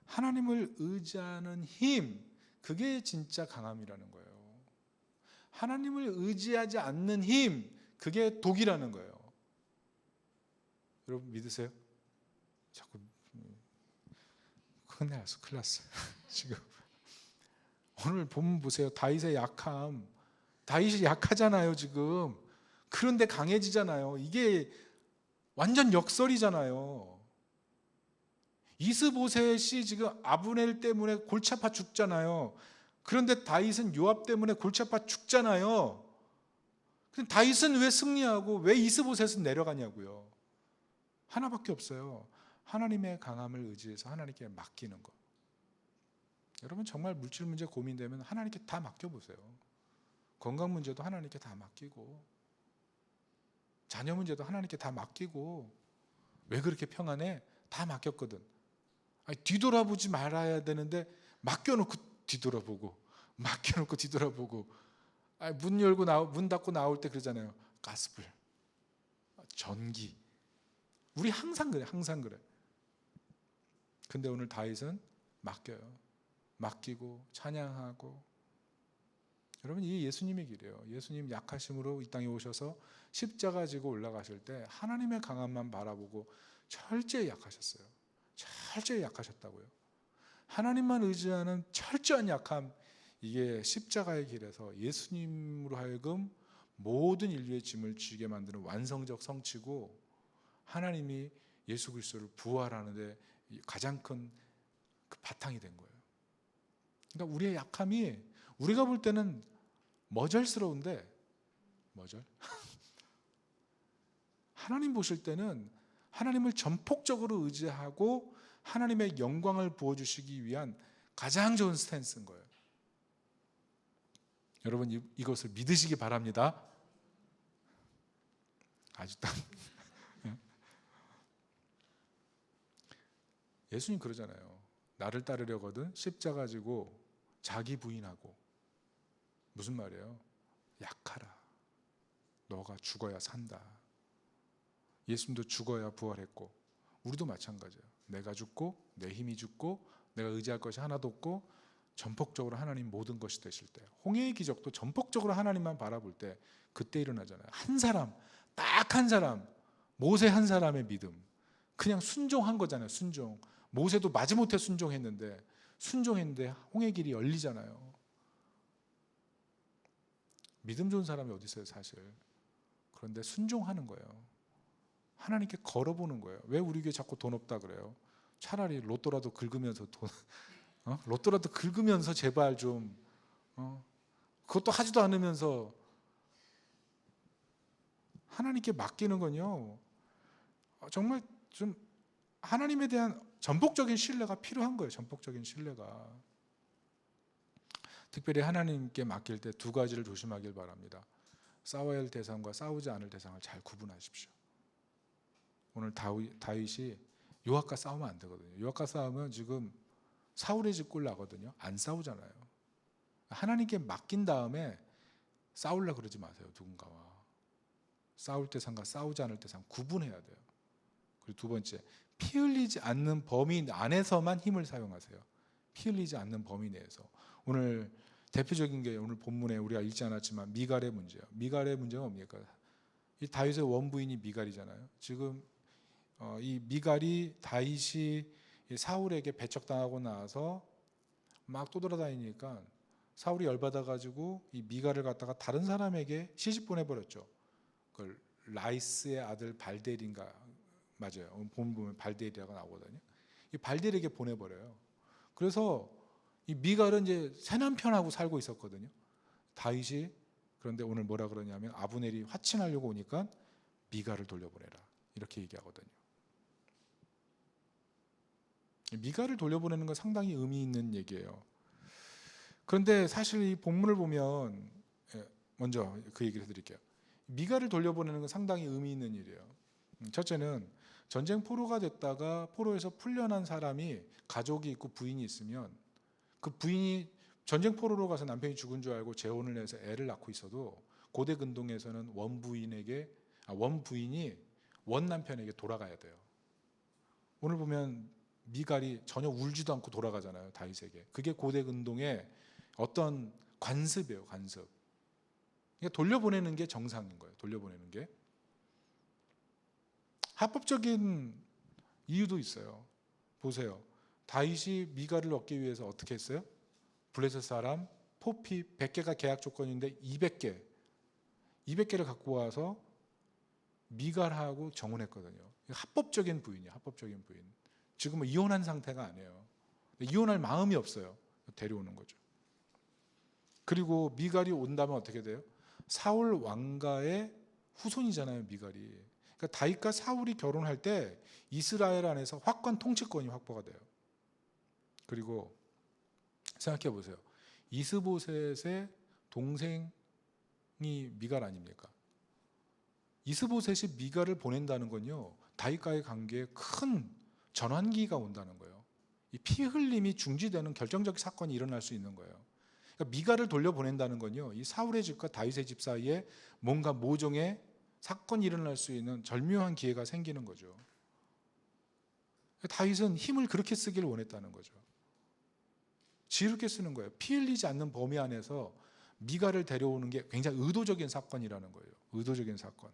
하나님을 의지하는 힘, 그게 진짜 강함이라는 거예요. 하나님을 의지하지 않는 힘, 그게 독이라는 거예요. 여러분 믿으세요? 자꾸 큰일 났어, 큰일 났어. 지금 오늘 본문 보세요. 다윗의 약함, 다윗이 약하잖아요 지금. 그런데 강해지잖아요. 이게 완전 역설이잖아요. 이스보셋이 지금 아브넬 때문에 골치 아파 죽잖아요. 그런데 다윗은 요압 때문에 골치 아파 죽잖아요. 근데 다윗은 왜 승리하고 왜 이스보셋은 내려가냐고요. 하나밖에 없어요. 하나님의 강함을 의지해서 하나님께 맡기는 것. 여러분 정말 물질 문제 고민되면 하나님께 다 맡겨보세요. 건강 문제도 하나님께 다 맡기고, 자녀 문제도 하나님께 다 맡기고. 왜 그렇게 평안해? 다 맡겼거든. 아니, 뒤돌아보지 말아야 되는데 맡겨놓고 뒤돌아보고, 맡겨놓고 뒤돌아보고. 아니, 문 닫고 나올 때 그러잖아요. 가스불, 전기. 우리 항상 그래, 항상 그래. 근데 오늘 다윗은 맡겨요. 맡기고 찬양하고. 여러분, 이게 예수님의 길이에요. 예수님 약하심으로 이 땅에 오셔서 십자가 지고 올라가실 때 하나님의 강함만 바라보고 철저히 약하셨어요. 철저히 약하셨다고요. 하나님만 의지하는 철저한 약함, 이게 십자가의 길에서 예수님으로 하여금 모든 인류의 짐을 지게 만드는 완성적 성취고, 하나님이 예수 그리스도를 부활하는데 가장 큰 그 바탕이 된 거예요. 그러니까 우리의 약함이 우리가 볼 때는 머절스러운데, 머절? 하나님 보실 때는 하나님을 전폭적으로 의지하고 하나님의 영광을 부어주시기 위한 가장 좋은 스탠스인 거예요. 여러분 이것을 믿으시기 바랍니다. 아직도 예수님 그러잖아요. 나를 따르려거든 십자가 지고 자기 부인하고. 무슨 말이에요? 약하라. 너가 죽어야 산다. 예수님도 죽어야 부활했고, 우리도 마찬가지예요. 내가 죽고 내 힘이 죽고 내가 의지할 것이 하나도 없고 전폭적으로 하나님 모든 것이 되실 때, 홍해의 기적도 전폭적으로 하나님만 바라볼 때 그때 일어나잖아요. 한 사람, 딱 한 사람, 모세 한 사람의 믿음, 그냥 순종한 거잖아요. 순종. 모세도 마지못해 순종했는데 홍해 길이 열리잖아요. 믿음 좋은 사람이 어디 있어요 사실. 그런데 순종하는 거예요. 하나님께 걸어보는 거예요. 왜 우리 교회 자꾸 돈 없다 그래요? 차라리 로또라도 긁으면서 로또라도 긁으면서 제발 좀 그것도 하지도 않으면서 하나님께 맡기는 건요, 정말 좀 하나님에 대한 전폭적인 신뢰가 필요한 거예요. 전폭적인 신뢰가. 특별히 하나님께 맡길 때 두 가지를 조심하길 바랍니다. 싸워야 할 대상과 싸우지 않을 대상을 잘 구분하십시오. 오늘 다윗이 요압과 싸우면 안 되거든요. 요압과 싸우면 지금 사울의 집 꼴 나거든요. 안 싸우잖아요. 하나님께 맡긴 다음에 싸우려고 그러지 마세요. 누군가와. 싸울 대상과 싸우지 않을 대상 구분해야 돼요. 그리고 두 번째, 피 흘리지 않는 범위 안에서만 힘을 사용하세요. 피 흘리지 않는 범위 내에서. 오늘 대표적인 게 오늘 본문에 우리가 읽지 않았지만 미갈의 문제예요. 미갈의 문제가 뭡니까? 이 다윗의 원부인이 미갈이잖아요. 지금 이 미갈이 다윗이 사울에게 배척당하고 나서 막 떠돌아다니니까 사울이 열받아가지고 이 미갈을 갖다가 다른 사람에게 시집 보내버렸죠. 그걸 라이스의 아들 발델인가 맞아요. 보면 발델이라고 나오거든요. 이 발델에게 보내버려요. 그래서 이 미갈은 이제 새 남편하고 살고 있었거든요. 다윗이 그런데 오늘 뭐라 그러냐면 아브넬이 화친하려고 오니까 미갈을 돌려보내라 이렇게 얘기하거든요. 미갈을 돌려보내는 건 상당히 의미 있는 얘기예요. 그런데 사실 이 본문을 보면 먼저 그 얘기를 해드릴게요. 미갈을 돌려보내는 건 상당히 의미 있는 일이에요. 첫째는 전쟁 포로가 됐다가 포로에서 풀려난 사람이 가족이 있고 부인이 있으면 그 부인이 전쟁 포로로 가서 남편이 죽은 줄 알고 재혼을 해서 애를 낳고 있어도 고대 근동에서는 원부인이 원 남편에게 돌아가야 돼요. 오늘 보면 미갈이 전혀 울지도 않고 돌아가잖아요. 다윗에게. 그게 고대 근동의 어떤 관습이에요. 관습. 그러니까 돌려보내는 게 정상인 거예요. 돌려보내는 게. 합법적인 이유도 있어요. 보세요. 다윗이 미갈을 얻기 위해서 어떻게 했어요? 블레셋 사람 포피 100개가 계약 조건인데 200개를 갖고 와서 미갈하고 정혼했거든요. 합법적인 부인이에요. 합법적인 부인. 지금은 이혼한 상태가 아니에요. 이혼할 마음이 없어요. 데려오는 거죠. 그리고 미갈이 온다면 어떻게 돼요? 사울 왕가의 후손이잖아요. 미갈이. 그러니까 다윗과 사울이 결혼할 때 이스라엘 안에서 확고한 통치권이 확보가 돼요. 그리고 생각해 보세요. 이스보셋의 동생이 미갈 아닙니까? 이스보셋이 미갈을 보낸다는 건요. 다윗과의 관계에 큰 전환기가 온다는 거예요. 이 피 흘림이 중지되는 결정적 사건이 일어날 수 있는 거예요. 그러니까 미갈을 돌려보낸다는 건요. 이 사울의 집과 다윗의 집 사이에 뭔가 모종의 사건이 일어날 수 있는 절묘한 기회가 생기는 거죠. 다윗은 힘을 그렇게 쓰길 원했다는 거죠. 지혜롭게 쓰는 거예요. 피 흘리지 않는 범위 안에서 미갈을 데려오는 게 굉장히 의도적인 사건이라는 거예요. 의도적인 사건.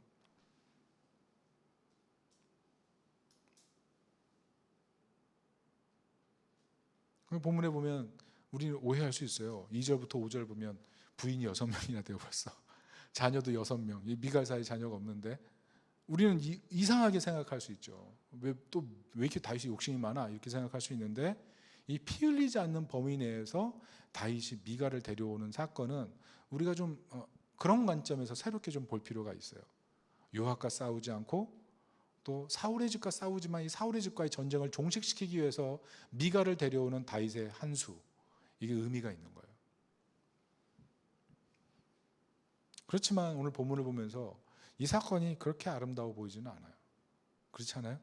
본문에 보면 우리는 오해할 수 있어요. 2절부터 5절 보면 부인이 6명이나 되어 벌써. 자녀도 6명. 미갈 사이 자녀가 없는데 우리는 이상하게 생각할 수 있죠. 왜 이렇게 다윗이 욕심이 많아? 이렇게 생각할 수 있는데 이 피 흘리지 않는 범위 내에서 다윗이 미갈을 데려오는 사건은 우리가 좀 그런 관점에서 새롭게 좀 볼 필요가 있어요. 요압과 싸우지 않고 또 사울의 집과 싸우지만 이 사울의 집과의 전쟁을 종식시키기 위해서 미갈을 데려오는 다윗의 한수, 이게 의미가 있는 거예요. 그렇지만 오늘 본문을 보면서 이 사건이 그렇게 아름다워 보이지는 않아요. 그렇지 않아요?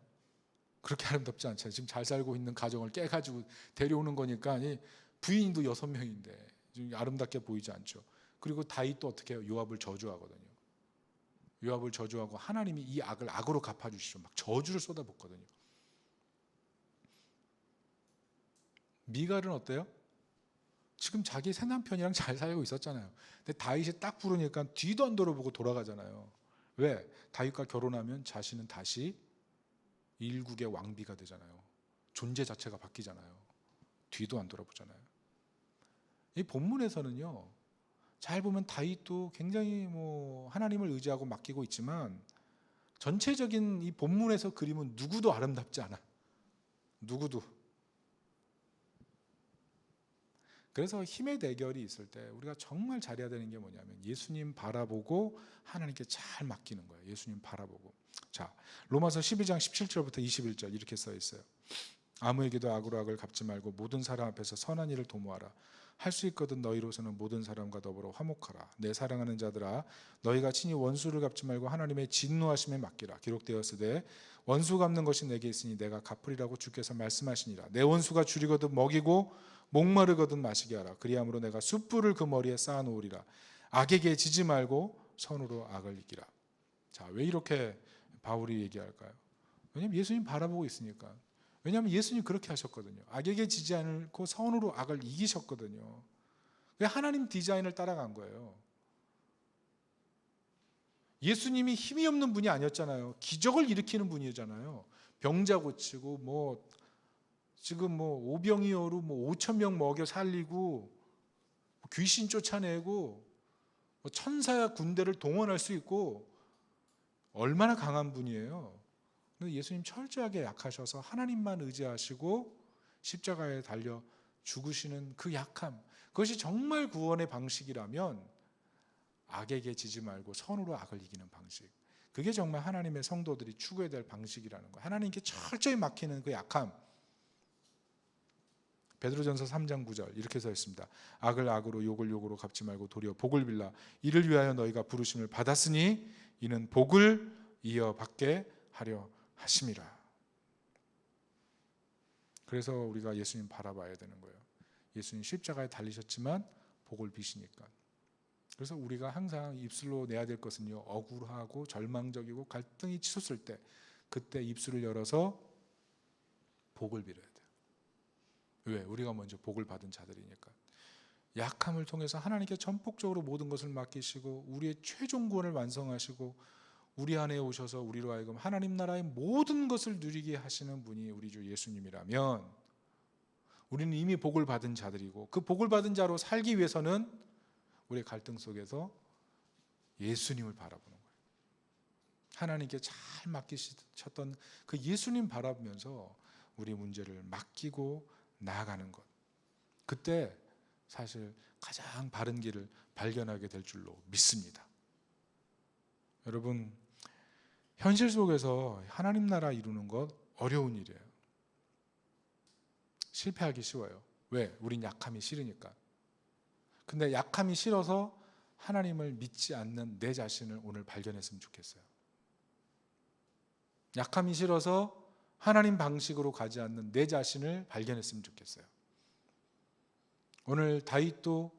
그렇게 아름답지 않잖아요. 지금 잘 살고 있는 가정을 깨가지고 데려오는 거니까 부인도 6명인데 좀 아름답게 보이지 않죠. 그리고 다윗도 어떻게 해요? 요압을 저주하거든요. 요압을 저주하고 하나님이 이 악을 악으로 갚아주시죠. 막 저주를 쏟아붓거든요. 미갈은 어때요? 지금 자기 새 남편이랑 잘 살고 있었잖아요. 근데 다윗이 딱 부르니까 뒤도 안 돌아보고 돌아가잖아요. 왜? 다윗과 결혼하면 자신은 다시 일국의 왕비가 되잖아요. 존재 자체가 바뀌잖아요. 뒤도 안 돌아보잖아요. 이 본문에서는요, 잘 보면 다윗도 굉장히 하나님을 의지하고 맡기고 있지만 전체적인 이 본문에서 그림은 누구도 아름답지 않아. 누구도. 그래서 힘의 대결이 있을 때 우리가 정말 잘해야 되는 게 뭐냐면 예수님 바라보고 하나님께 잘 맡기는 거예요. 예수님 바라보고. 자, 로마서 12장 17절부터 21절 이렇게 써 있어요. 아무에게도 악으로 악을 갚지 말고 모든 사람 앞에서 선한 일을 도모하라. 할 수 있거든 너희로서는 모든 사람과 더불어 화목하라. 내 사랑하는 자들아, 너희가 친히 원수를 갚지 말고 하나님의 진노하심에 맡기라. 기록되었으되 원수 갚는 것이 내게 있으니 내가 갚으리라고 주께서 말씀하시니라. 내 원수가 줄이거든 먹이고 목마르거든 마시게 하라. 그리함으로 내가 숯불을 그 머리에 쌓아 놓으리라. 악에게 지지 말고 선으로 악을 이기라. 자, 왜 이렇게 바울이 얘기할까요? 왜냐하면 예수님 바라보고 있으니까. 왜냐하면 예수님 그렇게 하셨거든요. 악에게 지지 않고 선으로 악을 이기셨거든요. 하나님 디자인을 따라간 거예요. 예수님이 힘이 없는 분이 아니었잖아요. 기적을 일으키는 분이잖아요. 병자 고치고 지금 오병이어로 5,000명 먹여 살리고 귀신 쫓아내고 천사 군대를 동원할 수 있고 얼마나 강한 분이에요. 근데 예수님 철저하게 약하셔서 하나님만 의지하시고 십자가에 달려 죽으시는 그 약함, 그것이 정말 구원의 방식이라면 악에게 지지 말고 선으로 악을 이기는 방식, 그게 정말 하나님의 성도들이 추구해야 될 방식이라는 거예요. 하나님께 철저히 맡기는 그 약함. 베드로전서 3장 9절 이렇게 써 있습니다. 악을 악으로 욕을 욕으로 갚지 말고 도리어 복을 빌라. 이를 위하여 너희가 부르심을 받았으니 이는 복을 이어받게 하려 하심이라. 그래서 우리가 예수님 바라봐야 되는 거예요. 예수님 십자가에 달리셨지만 복을 비시니까. 그래서 우리가 항상 입술로 내야 될 것은요, 억울하고 절망적이고 갈등이 치솟을 때 그때 입술을 열어서 복을 빌어야 돼요. 왜? 우리가 먼저 복을 받은 자들이니까. 약함을 통해서 하나님께 전폭적으로 모든 것을 맡기시고 우리의 최종 구원을 완성하시고 우리 안에 오셔서 우리로 하여금 하나님 나라의 모든 것을 누리게 하시는 분이 우리 주 예수님이라면 우리는 이미 복을 받은 자들이고, 그 복을 받은 자로 살기 위해서는 우리의 갈등 속에서 예수님을 바라보는 거예요. 하나님께 잘 맡기셨던 그 예수님 바라보면서 우리 문제를 맡기고 나아가는 것, 그때 사실 가장 바른 길을 발견하게 될 줄로 믿습니다. 여러분, 현실 속에서 하나님 나라 이루는 것 어려운 일이에요. 실패하기 쉬워요. 왜? 우린 약함이 싫으니까. 근데 약함이 싫어서 하나님을 믿지 않는 내 자신을 오늘 발견했으면 좋겠어요. 약함이 싫어서 하나님 방식으로 가지 않는 내 자신을 발견했으면 좋겠어요. 오늘 다윗도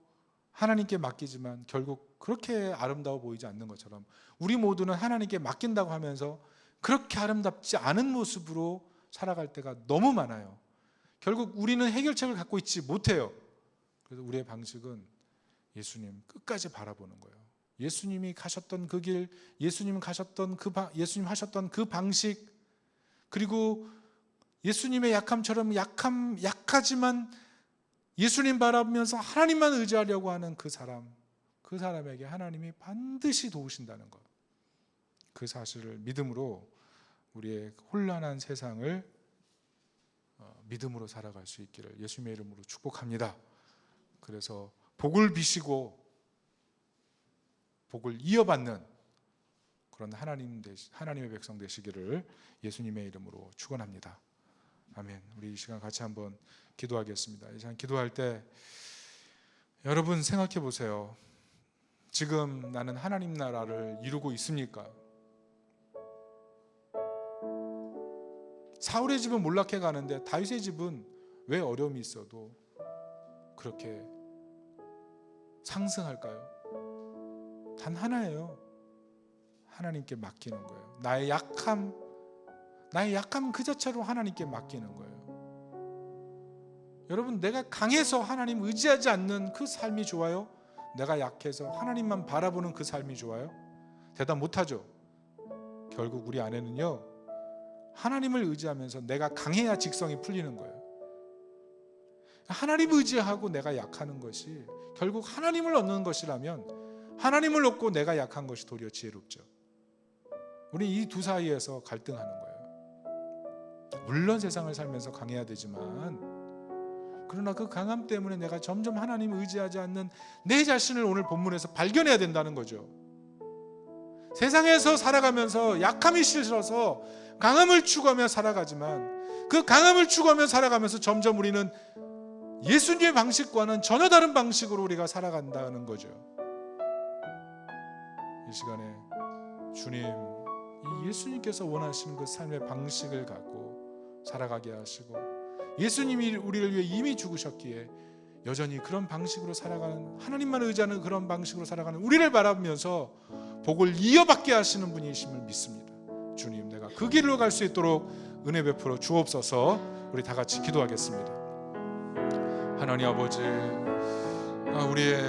하나님께 맡기지만 결국 그렇게 아름다워 보이지 않는 것처럼 우리 모두는 하나님께 맡긴다고 하면서 그렇게 아름답지 않은 모습으로 살아갈 때가 너무 많아요. 결국 우리는 해결책을 갖고 있지 못해요. 그래서 우리의 방식은 예수님 끝까지 바라보는 거예요. 예수님이 가셨던 그 길, 예수님 하셨던 그 방식, 그리고 예수님의 약함처럼 약하지만 예수님 바라보면서 하나님만 의지하려고 하는 그 사람에게 하나님이 반드시 도우신다는 것, 그 사실을 믿음으로 우리의 혼란한 세상을 믿음으로 살아갈 수 있기를 예수님의 이름으로 축복합니다. 그래서 복을 비시고 복을 이어받는 그런 하나님의 백성 되시기를 예수님의 이름으로 축원합니다. 아멘. 우리 이 시간 같이 한번 기도하겠습니다. 이 시간 기도할 때 여러분 생각해 보세요. 지금 나는 하나님 나라를 이루고 있습니까? 사울의 집은 몰락해 가는데 다윗의 집은 왜 어려움이 있어도 그렇게 상승할까요? 단 하나예요. 하나님께 맡기는 거예요. 나의 약함 그 자체로 하나님께 맡기는 거예요. 여러분, 내가 강해서 하나님 의지하지 않는 그 삶이 좋아요? 내가 약해서 하나님만 바라보는 그 삶이 좋아요? 대답 못하죠. 결국 우리 안에는요, 하나님을 의지하면서 내가 강해야 직성이 풀리는 거예요. 하나님 의지하고 내가 약하는 것이 결국 하나님을 얻는 것이라면 하나님을 얻고 내가 약한 것이 도리어 지혜롭죠. 우리 이 두 사이에서 갈등하는 거예요. 물론 세상을 살면서 강해야 되지만, 그러나 그 강함 때문에 내가 점점 하나님을 의지하지 않는 내 자신을 오늘 본문에서 발견해야 된다는 거죠. 세상에서 살아가면서 약함이 싫어서 강함을 추구하며 살아가지만 그 강함을 추구하며 살아가면서 점점 우리는 예수님의 방식과는 전혀 다른 방식으로 우리가 살아간다는 거죠. 이 시간에 주님, 이 예수님께서 원하시는 그 삶의 방식을 갖고 살아가게 하시고, 예수님이 우리를 위해 이미 죽으셨기에 여전히 그런 방식으로 살아가는, 하나님만 의지하는 그런 방식으로 살아가는 우리를 바라보면서 복을 이어받게 하시는 분이심을 믿습니다. 주님, 내가 그 길로 갈 수 있도록 은혜 베풀어 주옵소서. 우리 다 같이 기도하겠습니다. 하나님 아버지, 우리의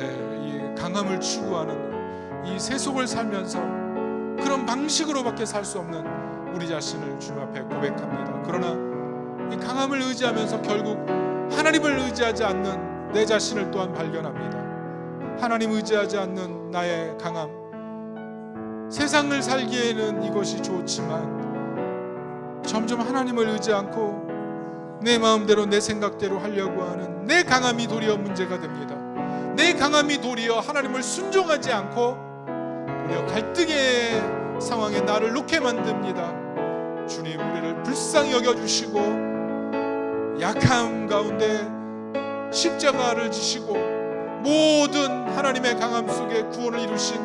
이 강함을 추구하는 이 세속을 살면서 그런 방식으로밖에 살 수 없는 우리 자신을 주님 앞에 고백합니다. 그러나 이 강함을 의지하면서 결국 하나님을 의지하지 않는 내 자신을 또한 발견합니다. 하나님 의지하지 않는 나의 강함, 세상을 살기에는 이것이 좋지만 점점 하나님을 의지 않고 내 마음대로 내 생각대로 하려고 하는 내 강함이 도리어 문제가 됩니다. 내 강함이 도리어 하나님을 순종하지 않고 도리어 갈등의 상황에 나를 놓게 만듭니다. 주님, 우리를 불쌍히 여겨주시고 약함 가운데 십자가를 지시고 모든 하나님의 강함 속에 구원을 이루신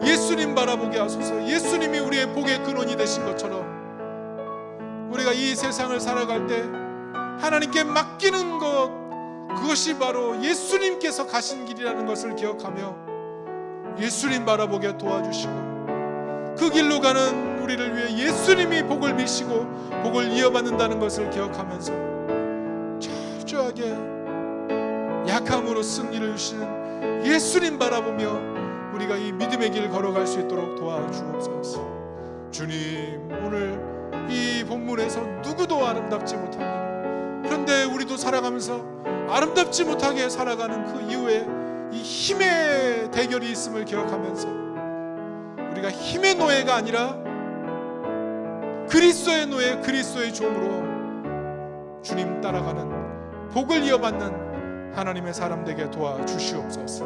예수님 바라보게 하소서. 예수님이 우리의 복의 근원이 되신 것처럼 우리가 이 세상을 살아갈 때 하나님께 맡기는 것, 그것이 바로 예수님께서 가신 길이라는 것을 기억하며 예수님 바라보게 도와주시고, 그 길로 가는 우리를 위해 예수님이 복을 미시고 복을 이어받는다는 것을 기억하면서 철저하게 약함으로 승리를 주시는 예수님 바라보며 우리가 이 믿음의 길 걸어갈 수 있도록 도와주옵소서. 주님, 오늘 이 본문에서 누구도 아름답지 못합니다. 그런데 우리도 살아가면서 아름답지 못하게 살아가는 그 이후에 이 힘의 대결이 있음을 기억하면서 우리가 힘의 노예가 아니라 그리스도의 노예, 그리스도의 종으로 주님 따라가는 복을 이어받는 하나님의 사람 되게 도와주시옵소서.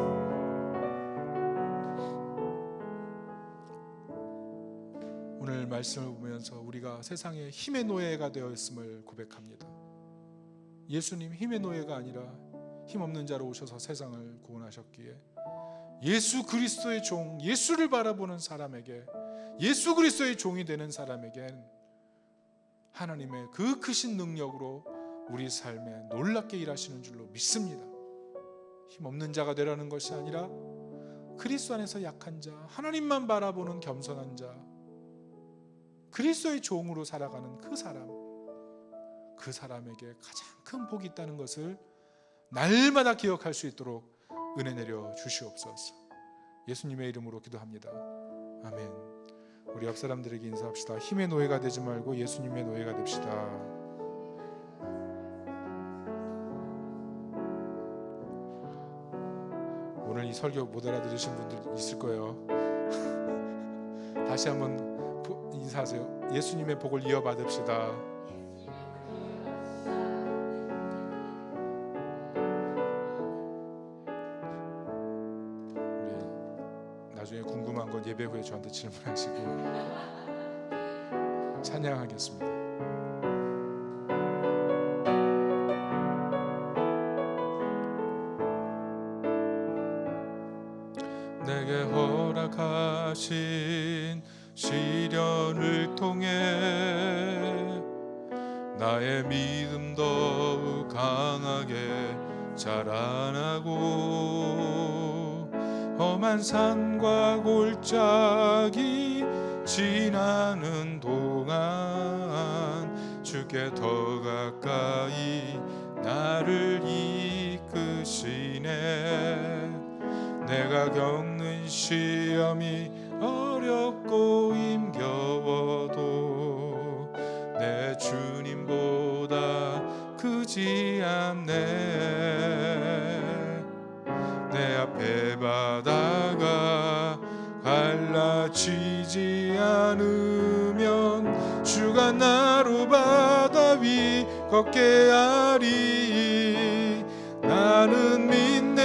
오늘 말씀을 보면서 우리가 세상의 힘의 노예가 되어 있음을 고백합니다. 예수님 힘의 노예가 아니라 힘없는 자로 오셔서 세상을 구원하셨기에 예수 그리스도의 종, 예수를 바라보는 사람에게, 예수 그리스도의 종이 되는 사람에겐 하나님의 그 크신 능력으로 우리 삶에 놀랍게 일하시는 줄로 믿습니다. 힘없는 자가 되라는 것이 아니라 그리스도 안에서 약한 자, 하나님만 바라보는 겸손한 자, 그리스도의 종으로 살아가는 그 사람, 그 사람에게 가장 큰 복이 있다는 것을 날마다 기억할 수 있도록 은혜 내려 주시옵소서. 예수님의 이름으로 기도합니다. 아멘. 우리 옆 사람들에게 인사합시다. 힘의 노예가 되지 말고 예수님의 노예가 됩시다. 오늘 이 설교 못 알아들으신 분들 있을 거예요. 다시 한번 인사하세요. 예수님의 복을 이어받읍시다. 나중에 궁금한 건 예배 후에 저한테 질문하시고 찬양하겠습니다. 내게 허락하신 시련을 통해 나의 믿음 더욱 강하게 자라나고 험한 산과 골짜기 지나는 동안 주께 더 가까이 나를 이끄시네. 내가 겪는 시험이 어렵고 힘겨워도 내 주님보다 크지 않네. 내 앞에 바다가 갈라지지 않으면 주가 나로 바다 위 걷게 하리. 나는 믿네.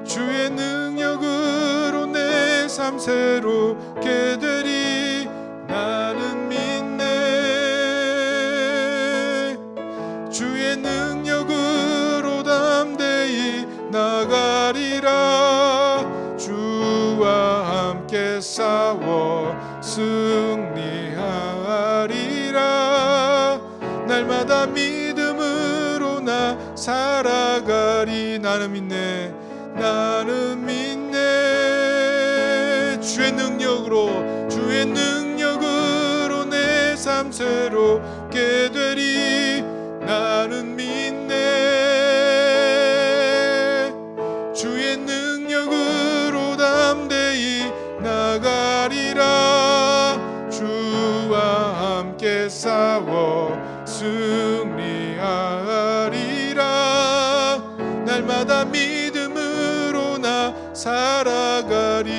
주의 능력으로 내 삶 새롭게 되리. 나는 믿네. 주의 능력으로 담대히 나가리라. 주와 함께 싸워 승리하리라. 날마다 믿음으로 나 살아가리. 나는 믿네, 나는 믿네. 주의 능력으로 내 삶 새롭게 되리. 나는 믿네. 주의 능력으로 담대히 나가리라. 주와 함께 싸워 승리하리라. 날마다 믿음으로 나 살아가리.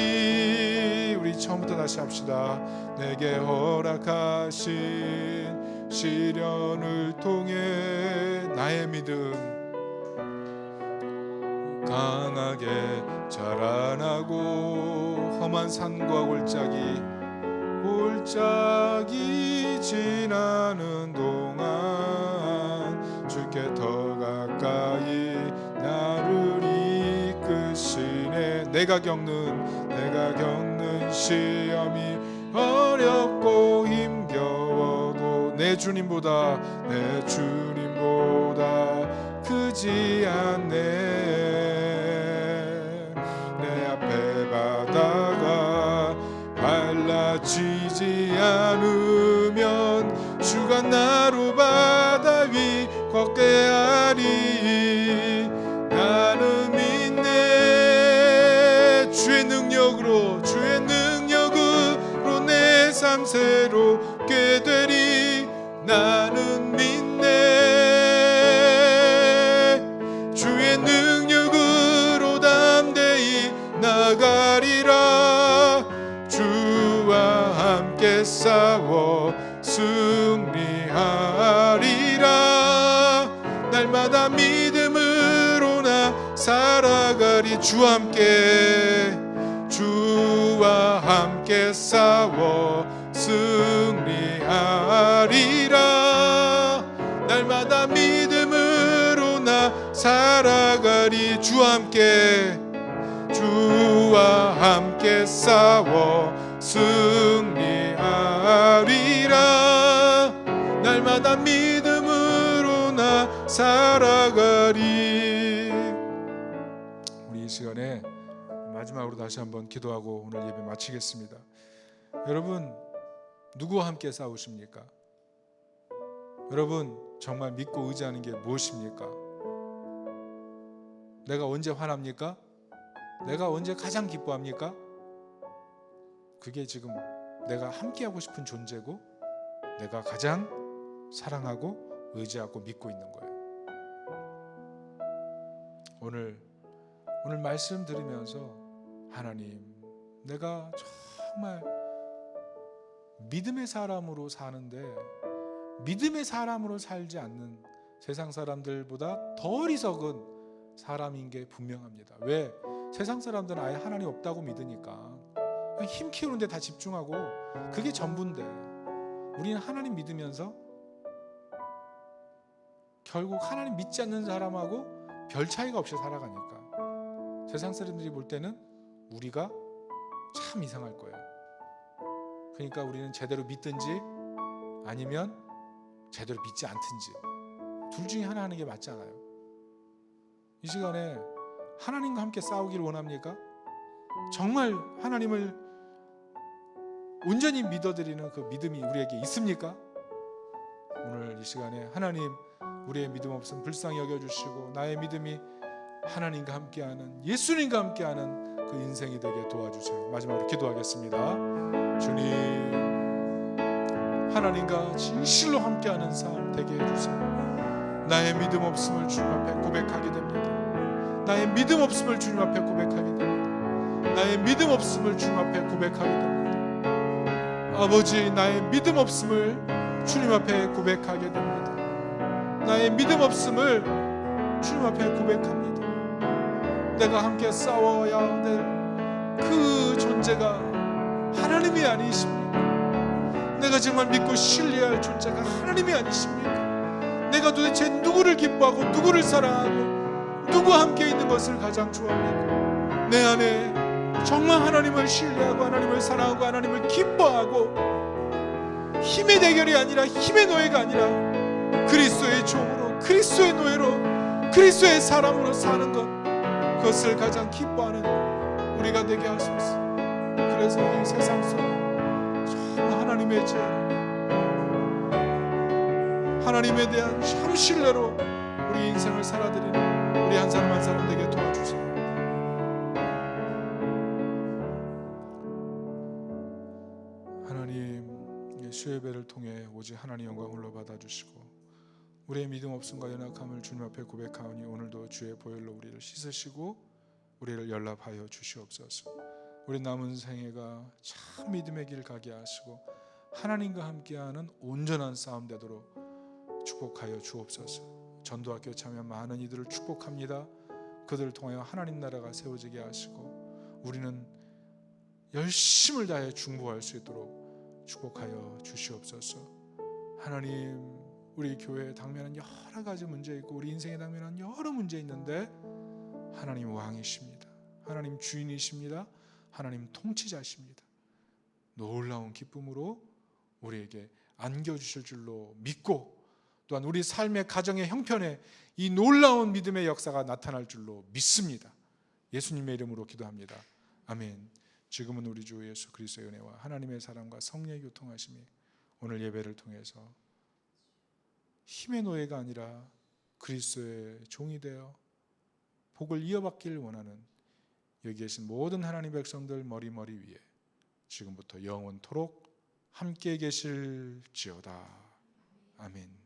우리 처음부터 다시 합시다. 내게 허락하신 시련을 통해 나의 믿음 강하게 자라나고 험한 산과 골짜기 지나는 동안 주께 더 가까이 나를 이끄시네. 내가 겪는 시험이 어렵고 힘겨워도 내 주님보다 크지 않네. 내 앞에 바다가 갈라지지 않으면 주가 나로 바다 위 걷게 하리. 나는 믿네. 주의 능력으로 내 삶 새롭게 되리. 나는 믿네. 주의 능력으로 담대히 나가리라. 주와 함께 싸워 승리하리라. 날마다 믿음으로 나 살아가리. 주와 함께 싸워 승리하리라. 날마다 믿음으로 나 살아가리. 주와 함께 싸워 승리하리라. 날마다 믿음으로 나 살아가리. 우리 이 시간에 마지막으로 다시 한번 기도하고 오늘 예배 마치겠습니다. 여러분, 누구와 함께 싸우십니까? 여러분, 정말 믿고 의지하는 게 무엇입니까? 내가 언제 화납니까? 내가 언제 가장 기뻐합니까? 그게 지금 내가 함께하고 싶은 존재고 내가 가장 사랑하고 의지하고 믿고 있는 거예요. 오늘 말씀 들으면서 하나님, 내가 정말 믿음의 사람으로 사는데 믿음의 사람으로 살지 않는 세상 사람들보다 더 어리석은 사람인 게 분명합니다. 왜? 세상 사람들은 아예 하나님 없다고 믿으니까 힘 키우는 데 다 집중하고 그게 전부인데, 우리는 하나님 믿으면서 결국 하나님 믿지 않는 사람하고 별 차이가 없이 살아가니까 세상 사람들이 볼 때는 우리가 참 이상할 거예요. 그러니까 우리는 제대로 믿든지 아니면 제대로 믿지 않든지 둘 중에 하나 하는 게 맞잖아요. 이 시간에 하나님과 함께 싸우기를 원합니까? 정말 하나님을 온전히 믿어드리는 그 믿음이 우리에게 있습니까? 오늘 이 시간에 하나님, 우리의 믿음 없음 불쌍히 여겨주시고 나의 믿음이 하나님과 함께하는, 예수님과 함께하는 그 인생이 되게 도와주세요. 마지막으로 기도하겠습니다. 주님, 하나님과 진실로 함께하는 삶 되게 해주세요. 나의 믿음 없음을 주님 앞에 고백하게 됩니다. 나의 믿음 없음을 주님 앞에 고백하게 됩니다. 나의 믿음 없음을 주님 앞에 고백하게 됩니다. 아버지, 나의 믿음 없음을 주님 앞에 고백하게 됩니다. 나의 믿음 없음을 주님 앞에 고백합니다. 내가 함께 싸워야 될 그 존재가 하나님이 아니십니까? 내가 정말 믿고 신뢰할 존재가 하나님이 아니십니까? 내가 도대체 누구를 기뻐하고 누구를 사랑하고 누구와 함께 있는 것을 가장 좋아합니까? 내 안에 정말 하나님을 신뢰하고 하나님을 사랑하고 하나님을 기뻐하고 힘의 대결이 아니라 힘의 노예가 아니라 그리스도의 종으로 그리스도의 노예로 그리스도의 사람으로 사는 것, 그것을 가장 기뻐하는 우리가 되게 하소서. 그래서 이 세상 속에 정말 하나님의 죄를, 하나님에 대한 참 신뢰로 우리 인생을 살아드리는 우리 한 사람 한 사람 되게 도와주세요. 하나님, 수예배를 통해 오직 하나님 영광 홀로 받아주시고 우리의 믿음 없음과 연약함을 주님 앞에 고백하오니 오늘도 주의 보혈로 우리를 씻으시고 우리를 연락하여 주시옵소서. 우리 남은 생애가 참 믿음의 길 가게 하시고 하나님과 함께하는 온전한 싸움 되도록 축복하여 주옵소서. 전도학교 참여 많은 이들을 축복합니다. 그들을 통하여 하나님 나라가 세워지게 하시고 우리는 열심을 다해 중보할 수 있도록 축복하여 주시옵소서. 하나님, 우리 교회에 당면한 여러 가지 문제 있고 우리 인생에 당면한 여러 문제 있는데 하나님 왕이십니다. 하나님 주인이십니다. 하나님 통치자십니다. 놀라운 기쁨으로 우리에게 안겨주실 줄로 믿고 또한 우리 삶의 가정의 형편에 이 놀라운 믿음의 역사가 나타날 줄로 믿습니다. 예수님의 이름으로 기도합니다. 아멘. 지금은 우리 주 예수 그리스도의 은혜와 하나님의 사랑과 성령의 교통하심이 오늘 예배를 통해서 힘의 노예가 아니라 그리스도의 종이 되어 복을 이어받기를 원하는 여기 계신 모든 하나님의 백성들 머리 위에 지금부터 영원토록 함께 계실지어다. 아멘.